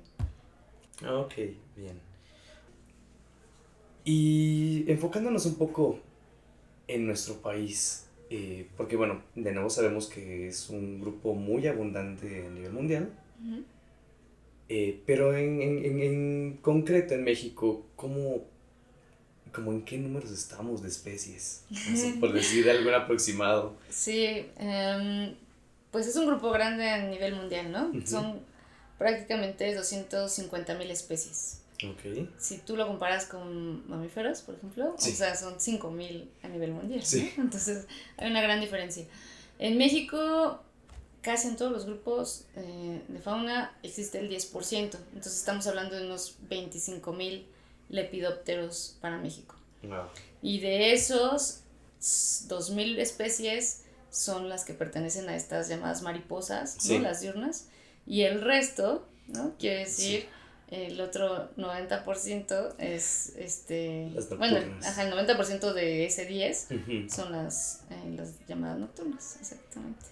Ok, bien. Y enfocándonos un poco en nuestro país, porque bueno, de nuevo sabemos que es un grupo muy abundante a nivel mundial, Uh-huh. pero en concreto en México, ¿cómo en qué números estamos de especies? O sea, por decir algún aproximado. Sí, pues es un grupo grande a nivel mundial, ¿no? Ujú. Son prácticamente 250.000 especies. Ok. Si tú lo comparas con mamíferos, por ejemplo, o Sí, sea, son 5.000 a nivel mundial, ¿no? sí. Entonces hay una gran diferencia. En México, casi en todos los grupos de fauna existe el 10%, entonces estamos hablando de unos 25.000 lepidópteros para México. Wow. Y de esos, 2.000 especies son las que pertenecen a estas llamadas mariposas, ¿no? Sí, Las diurnas. Y el resto, ¿no? Quiere sí. decir, el otro 90% es, Las bueno, nocturnas. el 90% de ese 10 Ujú. son las llamadas nocturnas, exactamente.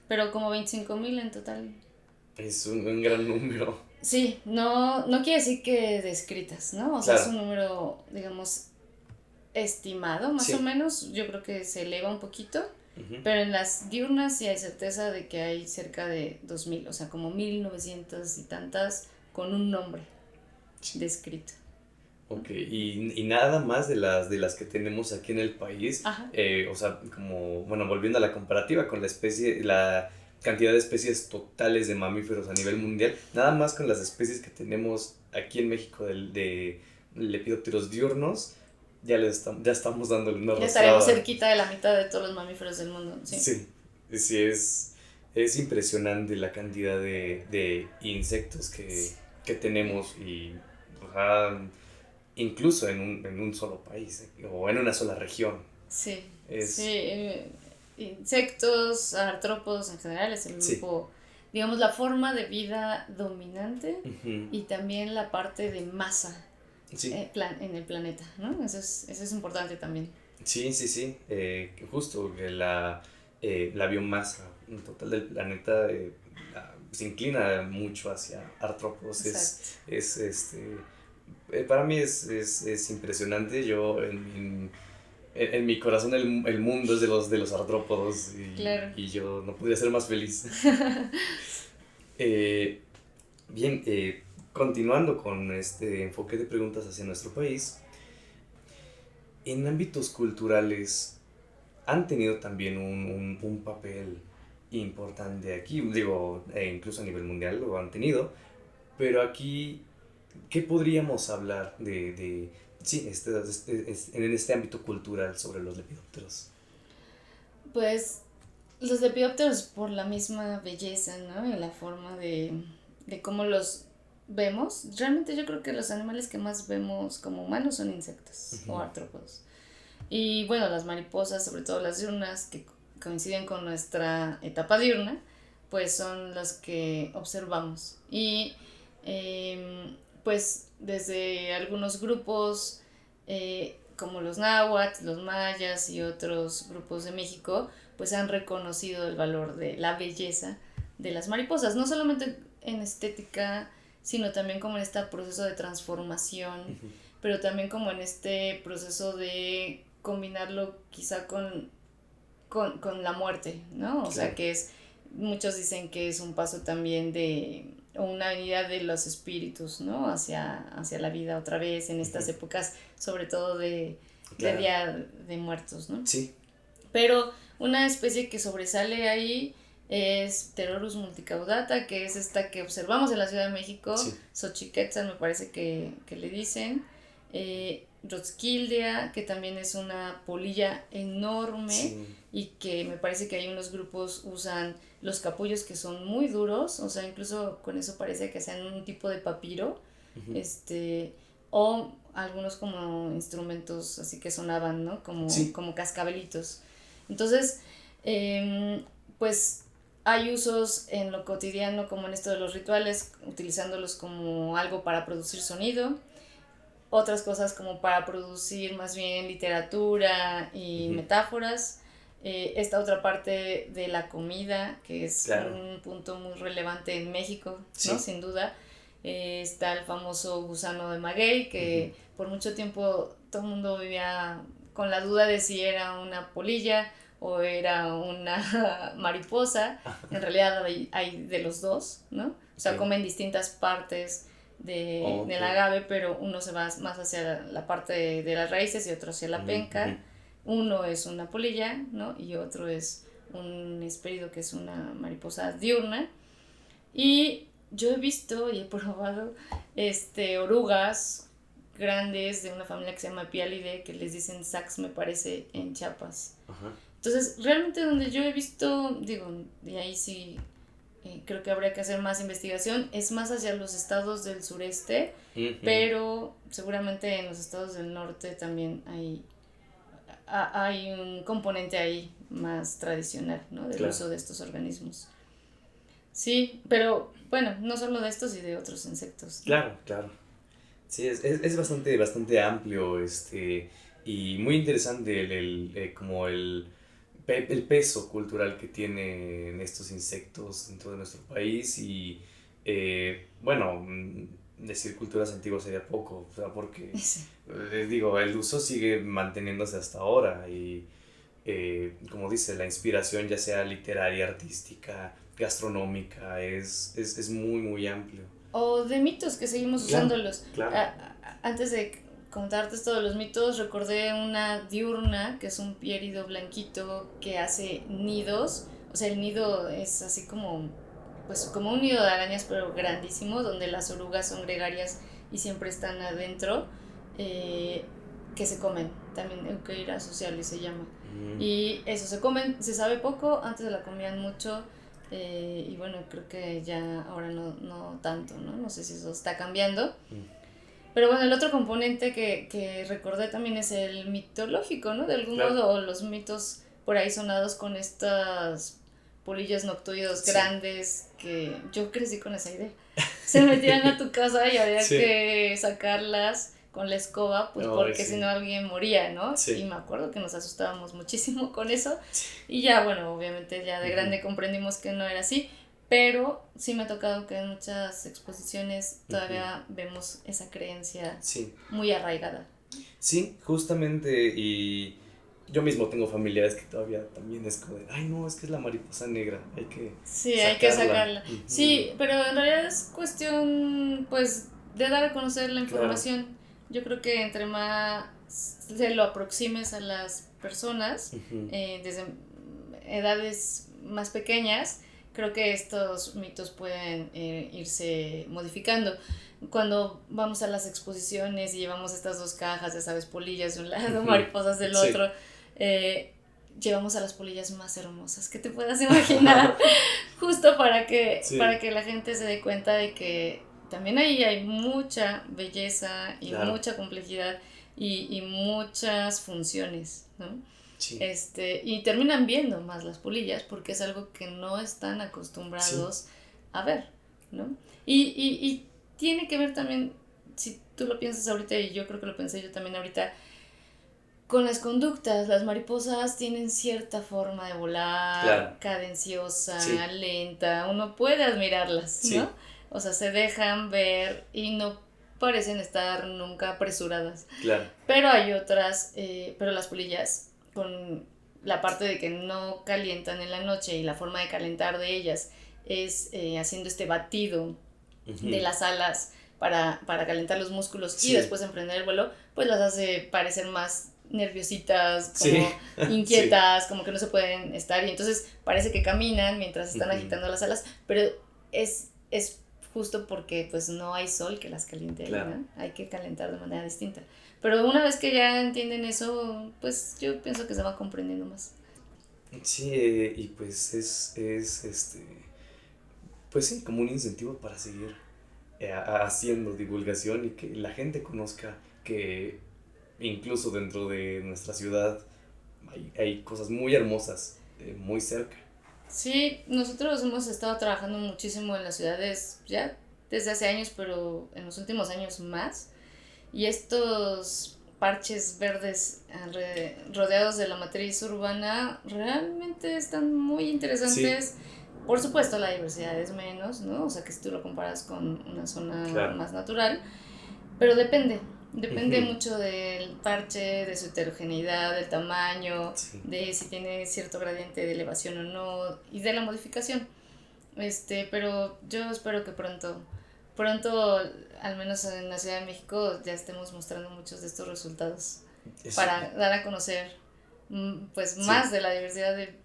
Pero como 25.000 en total. Es un gran número. Sí, no quiere decir que descritas, ¿no? O sea, es Claro. un número, digamos, estimado, más o Sí. menos. Yo creo que se eleva un poquito. Ujú. Pero en las diurnas sí hay certeza de que hay cerca de 2.000, o sea, como 1.900 y tantas con un nombre descrito. ¿No? Ok, y nada más de las que tenemos aquí en el país, Ajá. o sea, como, bueno, volviendo a la comparativa con la cantidad de especies totales de mamíferos a nivel mundial, nada más con las especies que tenemos aquí en México de lepidópteros diurnos, ya estamos dándole una Ya estaríamos arrastrada. cerquita de la mitad de todos los mamíferos del mundo, sí. Sí, sí, es impresionante la cantidad de insectos Sí, que tenemos y ajá, incluso en un solo país o en una sola región. sí. Sí, Es, insectos, artrópodos en general es el sí, grupo, digamos, la forma de vida dominante ujú, y también la parte de masa sí, en el planeta, ¿no? Eso es importante también. sí, sí, sí, justo que la biomasa total del planeta se inclina mucho hacia artrópodos, Exacto, para mí es impresionante. Yo en mi corazón el mundo es de los artrópodos claro. y yo no podría ser más feliz. Eh, Bien, continuando con este enfoque de preguntas hacia nuestro país, en ámbitos culturales han tenido también un papel importante aquí, digo, incluso a nivel mundial lo han tenido, pero aquí, ¿qué podríamos hablar sí, en este ámbito cultural sobre los lepidópteros? Pues los lepidópteros por la misma belleza, ¿no? Y la forma de cómo los vemos. Realmente yo creo que los animales que más vemos como humanos son insectos o Ujú. artrópodos. Y bueno, las mariposas, sobre todo las diurnas, que coinciden con nuestra etapa diurna, pues son las que observamos. Y pues desde algunos grupos como los náhuatl, los mayas y otros grupos de México, pues han reconocido el valor de la belleza de las mariposas, no solamente en estética, sino también como en este proceso de transformación, Ujú. pero también como en este proceso de combinarlo quizá con la muerte, ¿no? O sea, Claro. que muchos dicen que es un paso también de una venida de los espíritus, ¿no? Hacia la vida otra vez en estas Ujú. épocas, sobre todo de Claro. Día de Muertos, ¿no? Sí. Pero una especie que sobresale ahí es Pterorus multicaudata, que es esta que observamos en la Ciudad de México, Sí. Xochiquetzal me parece que le dicen, Roskildea, que también es una polilla enorme Sí. y que me parece que hay unos grupos usan los capullos que son muy duros, o sea, incluso con eso parece que sean un tipo de papiro, Ujú. este, o algunos como instrumentos así que sonaban, ¿no? Como, Sí. como cascabelitos. Entonces, pues hay usos en lo cotidiano como en esto de los rituales, utilizándolos como algo para producir sonido, otras cosas como para producir más bien literatura y Ujú. metáforas, Esta otra parte de la comida, que es Claro. un punto muy relevante en México, Sí. ¿no? Sin duda. Está el famoso gusano de maguey, que por mucho tiempo todo el mundo vivía con la duda de si era una polilla o era una mariposa. En realidad hay de los dos, ¿no? O sea, Ok. comen distintas partes Ok. del agave, pero uno se va más hacia la parte de las raíces y otro hacia la penca. Uno es una polilla, ¿no? Y otro es un hespérido, que es una mariposa diurna. Y yo he visto y he probado orugas grandes de una familia que se llama Pialidae, que les dicen sax, me parece, en Chiapas. Ajá. Entonces, realmente donde yo he visto, digo, y ahí sí creo que habría que hacer más investigación, es más hacia los estados del sureste, pero seguramente en los estados del norte también hay un componente ahí más tradicional, ¿no? Del Claro. uso de estos organismos. Sí, pero bueno, no solo de estos y de otros insectos, ¿no? Claro, claro. Sí, es bastante, bastante amplio, y muy interesante como el peso cultural que tienen estos insectos dentro de nuestro país y, bueno, decir culturas antiguas sería poco, o sea, porque, Sí. digo, el uso sigue manteniéndose hasta ahora y, como dice, la inspiración ya sea literaria, artística, gastronómica, es muy, muy amplio. O de mitos que seguimos Claro, usándolos. claro. Antes de contarte esto de los mitos, recordé una diurna, que es un piérido blanquito que hace nidos. O sea, el nido es así como, pues como un nido de arañas, pero grandísimo, donde las orugas son gregarias y siempre están adentro, eh, que se comen. También Eucheira socialis se llama. Y eso se comen, se sabe poco, antes se la comían mucho. Y bueno, creo que ya ahora no tanto, ¿no? No sé si eso está cambiando. Pero bueno, el otro componente que recordé también es el mitológico, ¿no? De algún Claro. modo, o los mitos por ahí sonados con estas polillas noctoides Sí. grandes, que yo crecí con esa idea. Se metían a tu casa y había Sí. que sacarlas con la escoba, pues Ay, porque sí. si no alguien moría, ¿no? Sí. Y me acuerdo que nos asustábamos muchísimo con eso. Sí. Y ya, bueno, obviamente ya de grande comprendimos que no era así, pero sí me ha tocado que en muchas exposiciones todavía vemos esa creencia Sí. muy arraigada. Sí, justamente, y yo mismo tengo familiares que todavía también es como de, ay no, es que es la mariposa negra, hay que Sí, sacarla. hay que sacarla. Sí, pero en realidad es cuestión, pues, de dar a conocer la información. Claro. Yo creo que entre más se lo aproximes a las personas, desde edades más pequeñas, creo que estos mitos pueden irse modificando. Cuando vamos a las exposiciones y llevamos estas dos cajas, ya sabes, polillas de un lado, mariposas del otro, llevamos a las polillas más hermosas que te puedas imaginar, justo para que la gente se dé cuenta de que también ahí hay mucha belleza y mucha complejidad y muchas funciones, ¿no? Sí. Y terminan viendo más las polillas porque es algo que no están acostumbrados a ver, ¿no? Y tiene que ver también, si tú lo piensas ahorita, y yo creo que lo pensé yo también ahorita, con las conductas. Las mariposas tienen cierta forma de volar, cadenciosa, lenta, uno puede admirarlas, ¿no? O sea, se dejan ver y no parecen estar nunca apresuradas. Claro. Pero hay otras, pero las polillas, con la parte de que no calientan en la noche y la forma de calentar de ellas es haciendo este batido de las alas para calentar los músculos y después emprender el vuelo, pues las hace parecer más nerviositas, como inquietas, como que no se pueden estar, y entonces parece que caminan mientras están agitando las alas, pero es justo porque pues no hay sol que las caliente, claro. ¿No? Hay que calentar de manera distinta. Pero una vez que ya entienden eso, pues yo pienso que se va comprendiendo más. Sí, y pues pues sí, como un incentivo para seguir haciendo divulgación y que la gente conozca que incluso dentro de nuestra ciudad hay cosas muy hermosas, muy cerca. Sí, nosotros hemos estado trabajando muchísimo en las ciudades ya desde hace años, pero en los últimos años más. Y estos parches verdes rodeados de la matriz urbana realmente están muy interesantes. Sí. Por supuesto, la diversidad es menos, ¿no? O sea, que si tú lo comparas con una zona Claro. más natural, pero depende. Depende Ujú. mucho del parche, de su heterogeneidad, del tamaño, Sí. de si tiene cierto gradiente de elevación o no, y de la modificación. Pero yo espero que pronto, al menos en la Ciudad de México, ya estemos mostrando muchos de estos resultados Eso, para dar a conocer pues sí. más de la diversidad de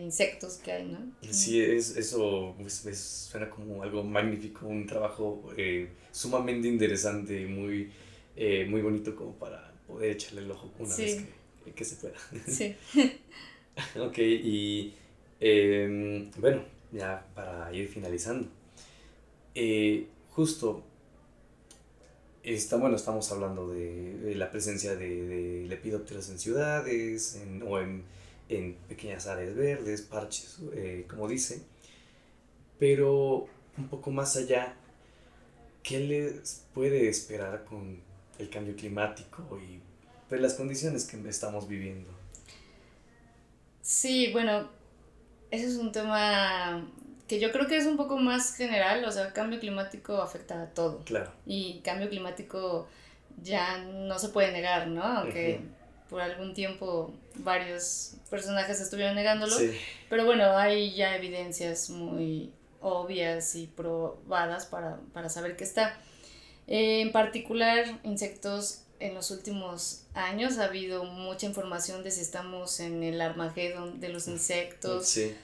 insectos que hay, ¿no? Sí, eso pues, suena como algo magnífico, un trabajo sumamente interesante y muy bonito como para poder echarle el ojo una vez Sí, que se pueda. sí. Ok, y bueno, ya para ir finalizando. Justo, bueno, estamos hablando de la presencia de lepidópteros en ciudades en pequeñas áreas verdes, parches, como dice. Pero un poco más allá, ¿qué les puede esperar con el cambio climático y pues, las condiciones que estamos viviendo? Sí, bueno, ese es un tema que yo creo que es un poco más general, o sea, cambio climático afecta a todo. Claro. Y cambio climático ya no se puede negar, ¿no? Ujú. Aunque por algún tiempo varios personajes estuvieron negándolo. Sí. Pero bueno, hay ya evidencias muy obvias y probadas para saber que está. En particular, insectos, en los últimos años ha habido mucha información de si estamos en el Armagedón de los insectos, Sí,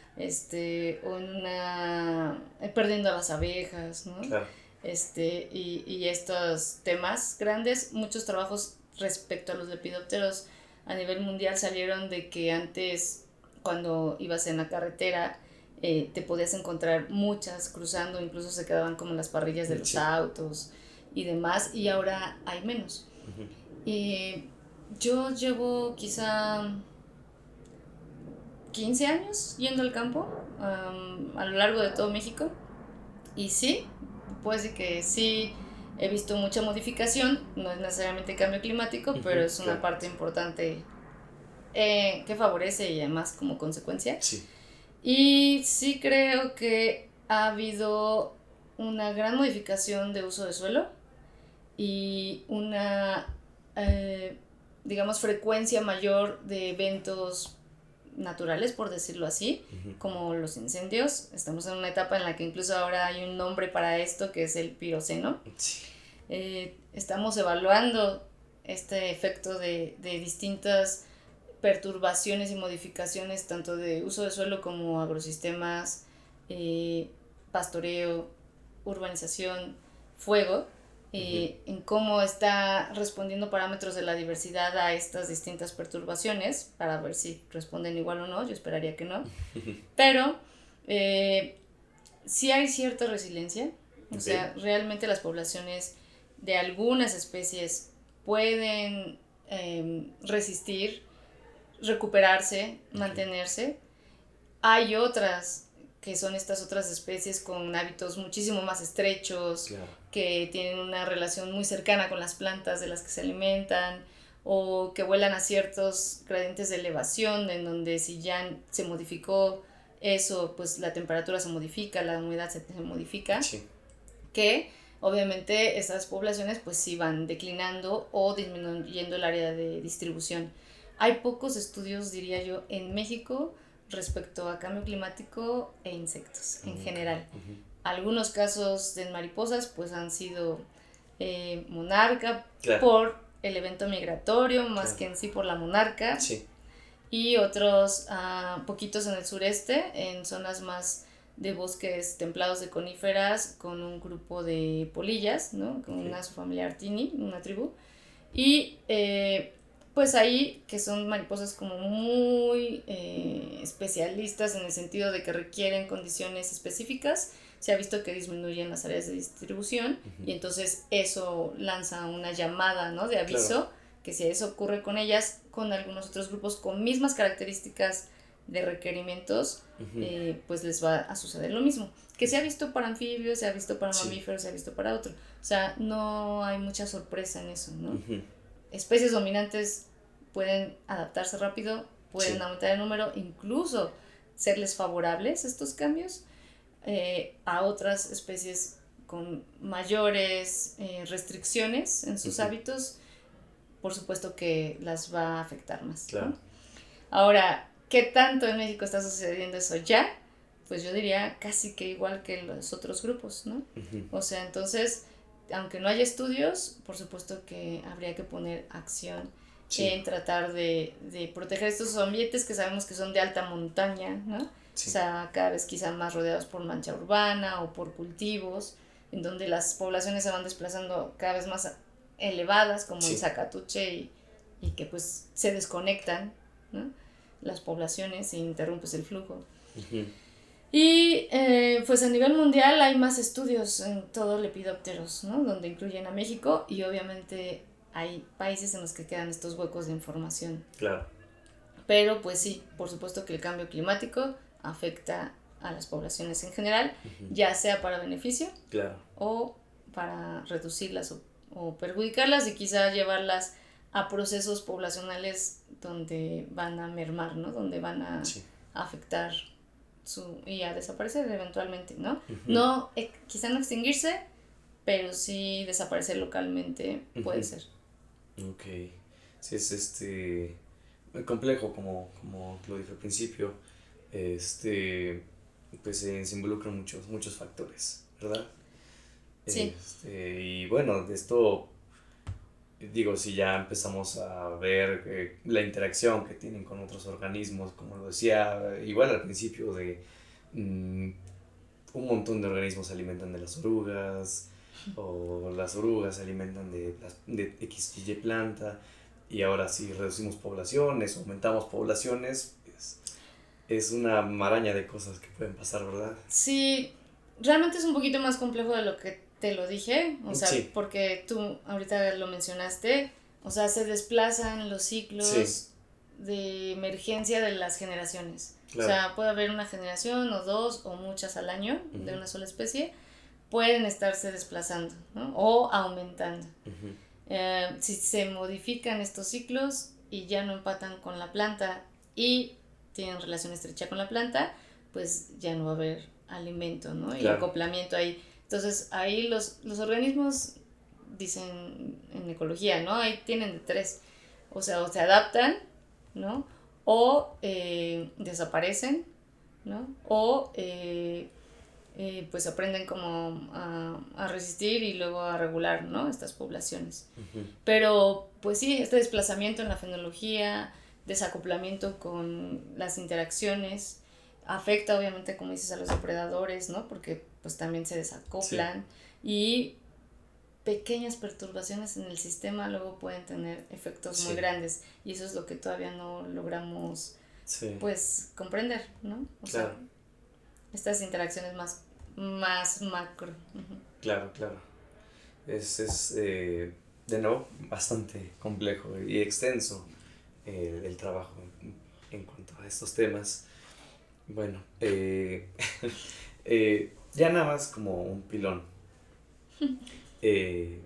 o en perdiendo a las abejas, ¿no? claro. Y estos temas grandes, muchos trabajos respecto a los lepidópteros a nivel mundial salieron de que antes, cuando ibas en la carretera, te podías encontrar muchas cruzando, incluso se quedaban como en las parrillas de los Sí. autos y demás, y ahora hay menos. Ujú. Y yo llevo quizá 15 años yendo al campo, a lo largo de todo México, y sí, puede ser que sí he visto mucha modificación, no es necesariamente cambio climático, pero Ujú. es una Claro. parte importante que favorece y además como consecuencia. Sí. Y sí creo que ha habido una gran modificación de uso de suelo y una, eh, digamos, frecuencia mayor de eventos naturales, por decirlo así, Ujú. como los incendios. Estamos en una etapa en la que incluso ahora hay un nombre para esto que es el piroceno. Sí. Estamos evaluando este efecto de distintas perturbaciones y modificaciones tanto de uso de suelo como agrosistemas, eh, pastoreo, urbanización, fuego, Ujú. en cómo está respondiendo parámetros de la diversidad a estas distintas perturbaciones, para ver si responden igual o no, yo esperaría que no, pero eh, sí hay cierta resiliencia, o Ok. sea, realmente las poblaciones de algunas especies pueden resistir, recuperarse, Ok. mantenerse. Hay otras que son estas otras especies con hábitos muchísimo más estrechos, Claro. que tienen una relación muy cercana con las plantas de las que se alimentan, o que vuelan a ciertos gradientes de elevación, en donde si ya se modificó eso, pues la temperatura se modifica, la humedad se modifica, Sí. que obviamente esas poblaciones pues sí van declinando o disminuyendo el área de distribución. Hay pocos estudios, diría yo, en México respecto a cambio climático e insectos en Ok. general. Ujú. Algunos casos de mariposas pues han sido monarca Claro. por el evento migratorio más Claro. que en sí por la monarca, Sí. y otros poquitos en el sureste, en zonas más de bosques templados de coníferas, con un grupo de polillas, ¿no? Con Ok. una subfamilia Artini, una tribu. Y pues ahí, que son mariposas como muy especialistas en el sentido de que requieren condiciones específicas, se ha visto que disminuyen las áreas de distribución Ujú. y entonces eso lanza una llamada, ¿no? De Claro. aviso, que si eso ocurre con ellas, con algunos otros grupos con mismas características de requerimientos, Ujú. pues les va a suceder lo mismo. Que se ha visto para anfibios, se ha visto para Sí. mamíferos, se ha visto para otro. O sea, no hay mucha sorpresa en eso, ¿no? Ujú. especies dominantes pueden adaptarse rápido, pueden Sí. aumentar el número, incluso serles favorables estos cambios a otras especies con mayores restricciones en sus Ujú. hábitos, por supuesto que las va a afectar más, Claro. ¿no? Ahora, ¿qué tanto en México está sucediendo eso ya? Pues yo diría casi que igual que los otros grupos, ¿no? Ujú. O sea, entonces, aunque no haya estudios, por supuesto que habría que poner acción Sí. en tratar de proteger estos ambientes que sabemos que son de alta montaña, ¿no? O Sí. sea, cada vez quizá más rodeados por mancha urbana o por cultivos, en donde las poblaciones se van desplazando cada vez más elevadas, como en Sí. Zacatuche, y que pues se desconectan, ¿no? Las poblaciones e interrumpes el flujo. Ujú. Y pues a nivel mundial hay más estudios en todo Lepidópteros, ¿no? Donde incluyen a México y obviamente hay países en los que quedan estos huecos de información. Claro. Pero pues sí, por supuesto que el cambio climático afecta a las poblaciones en general, Ujú. ya sea para beneficio Claro. o para reducirlas o perjudicarlas y quizá llevarlas a procesos poblacionales donde van a mermar, ¿no? Donde van a Sí. afectar y a desaparecer eventualmente, ¿no? Ujú. No, quizá no extinguirse, pero sí desaparecer localmente puede Ujú. ser. Ok. Sí, es muy complejo, como lo dije al principio. Este, pues se involucran muchos factores, ¿verdad? Sí, Y bueno, de esto, digo, si ya empezamos a ver la interacción que tienen con otros organismos, como lo decía, igual al principio de mm, un montón de organismos se alimentan de las orugas, o las orugas se alimentan de X y planta, y ahora si reducimos poblaciones, aumentamos poblaciones, pues, es una maraña de cosas que pueden pasar, ¿verdad? sí, realmente es un poquito más complejo de lo que te lo dije, o sea, Sí, porque tú ahorita lo mencionaste, o sea, se desplazan los sí, ciclos de emergencia de las generaciones. O claro. sea, puede haber una generación o dos o muchas al año de Ujú. una sola especie, pueden estarse desplazando, ¿no? O aumentando. Ujú. Si se modifican estos ciclos y ya no empatan con la planta y tienen relación estrecha con la planta, pues ya no va a haber alimento, ¿no? Y Claro. acoplamiento ahí. Entonces ahí los organismos, dicen en ecología, ¿no? Ahí tienen de tres. O se adaptan, ¿no? O desaparecen, ¿no? O pues aprenden como a resistir y luego a regular, ¿no? Estas poblaciones. Ujú. Pero pues sí, este desplazamiento en la fenología, desacoplamiento con las interacciones, afecta obviamente, como dices, a los depredadores, ¿no? Porque pues también se Sí, desacoplan y pequeñas perturbaciones en el sistema luego pueden tener efectos muy sí, grandes y eso es lo que todavía no logramos sí, pues comprender, ¿no? O sea, claro, estas interacciones más macro. Uh-huh. claro, claro. Es de nuevo, bastante complejo y extenso el trabajo en cuanto a estos temas. Bueno, ya nada más como un pilón. Eh,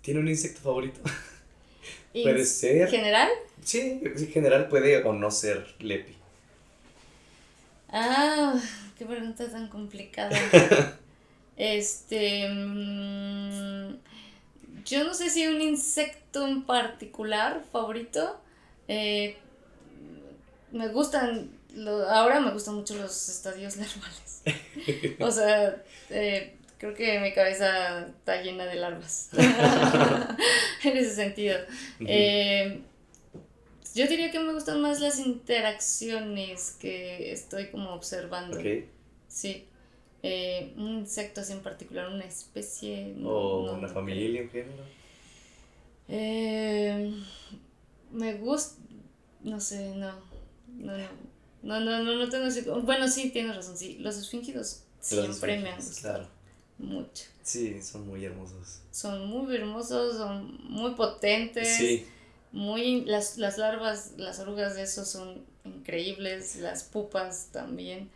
¿Tiene un insecto favorito? Puede ser, General. sí, en general puede o no ser Lepi. Ah, qué pregunta tan complicada. Este, yo no sé si un insecto en particular favorito. Eh, Me gustan, ahora me gustan mucho los estadios larvales. O sea, creo que mi cabeza está llena de larvas. En ese sentido. Ujú. Eh, yo diría que me gustan más las interacciones que estoy como Ok. observando. Sí. Un insecto así en particular, una especie, no, O no, una no creo. familia, un género. Eh, Me gusta, no sé, no, no, no, no tengo así, bueno, sí, tienes razón, sí, los esfíngidos Los siempre me han esfinges, gustado claro. mucho. Sí, son muy hermosos. Son muy hermosos, son muy potentes, Sí, las larvas, las orugas de esos son increíbles, las pupas también.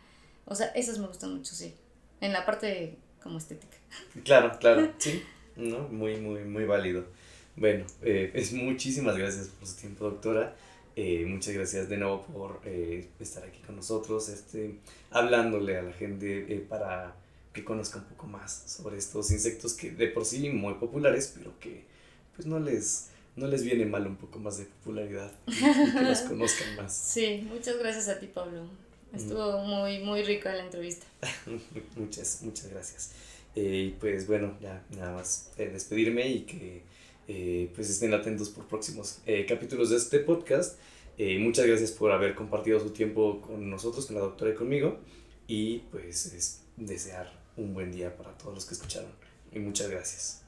O sea, esas me gustan mucho, sí. En la parte como estética. claro, claro, sí. ¿No? Muy válido. Bueno, muchísimas gracias por su tiempo, doctora. Muchas gracias de nuevo por estar aquí con nosotros, hablándole a la gente para que conozca un poco más sobre estos insectos que de por sí muy populares, pero que pues no les viene mal un poco más de popularidad y que los conozcan más. Sí, muchas gracias a ti, Pablo. Mm, Estuvo muy, muy rica la entrevista. muchas gracias. Y pues bueno, ya nada más despedirme y que pues estén atentos por próximos capítulos de este podcast. Muchas gracias por haber compartido su tiempo con nosotros, con la doctora y conmigo. Y pues es desear un buen día para todos los que escucharon. Y muchas gracias.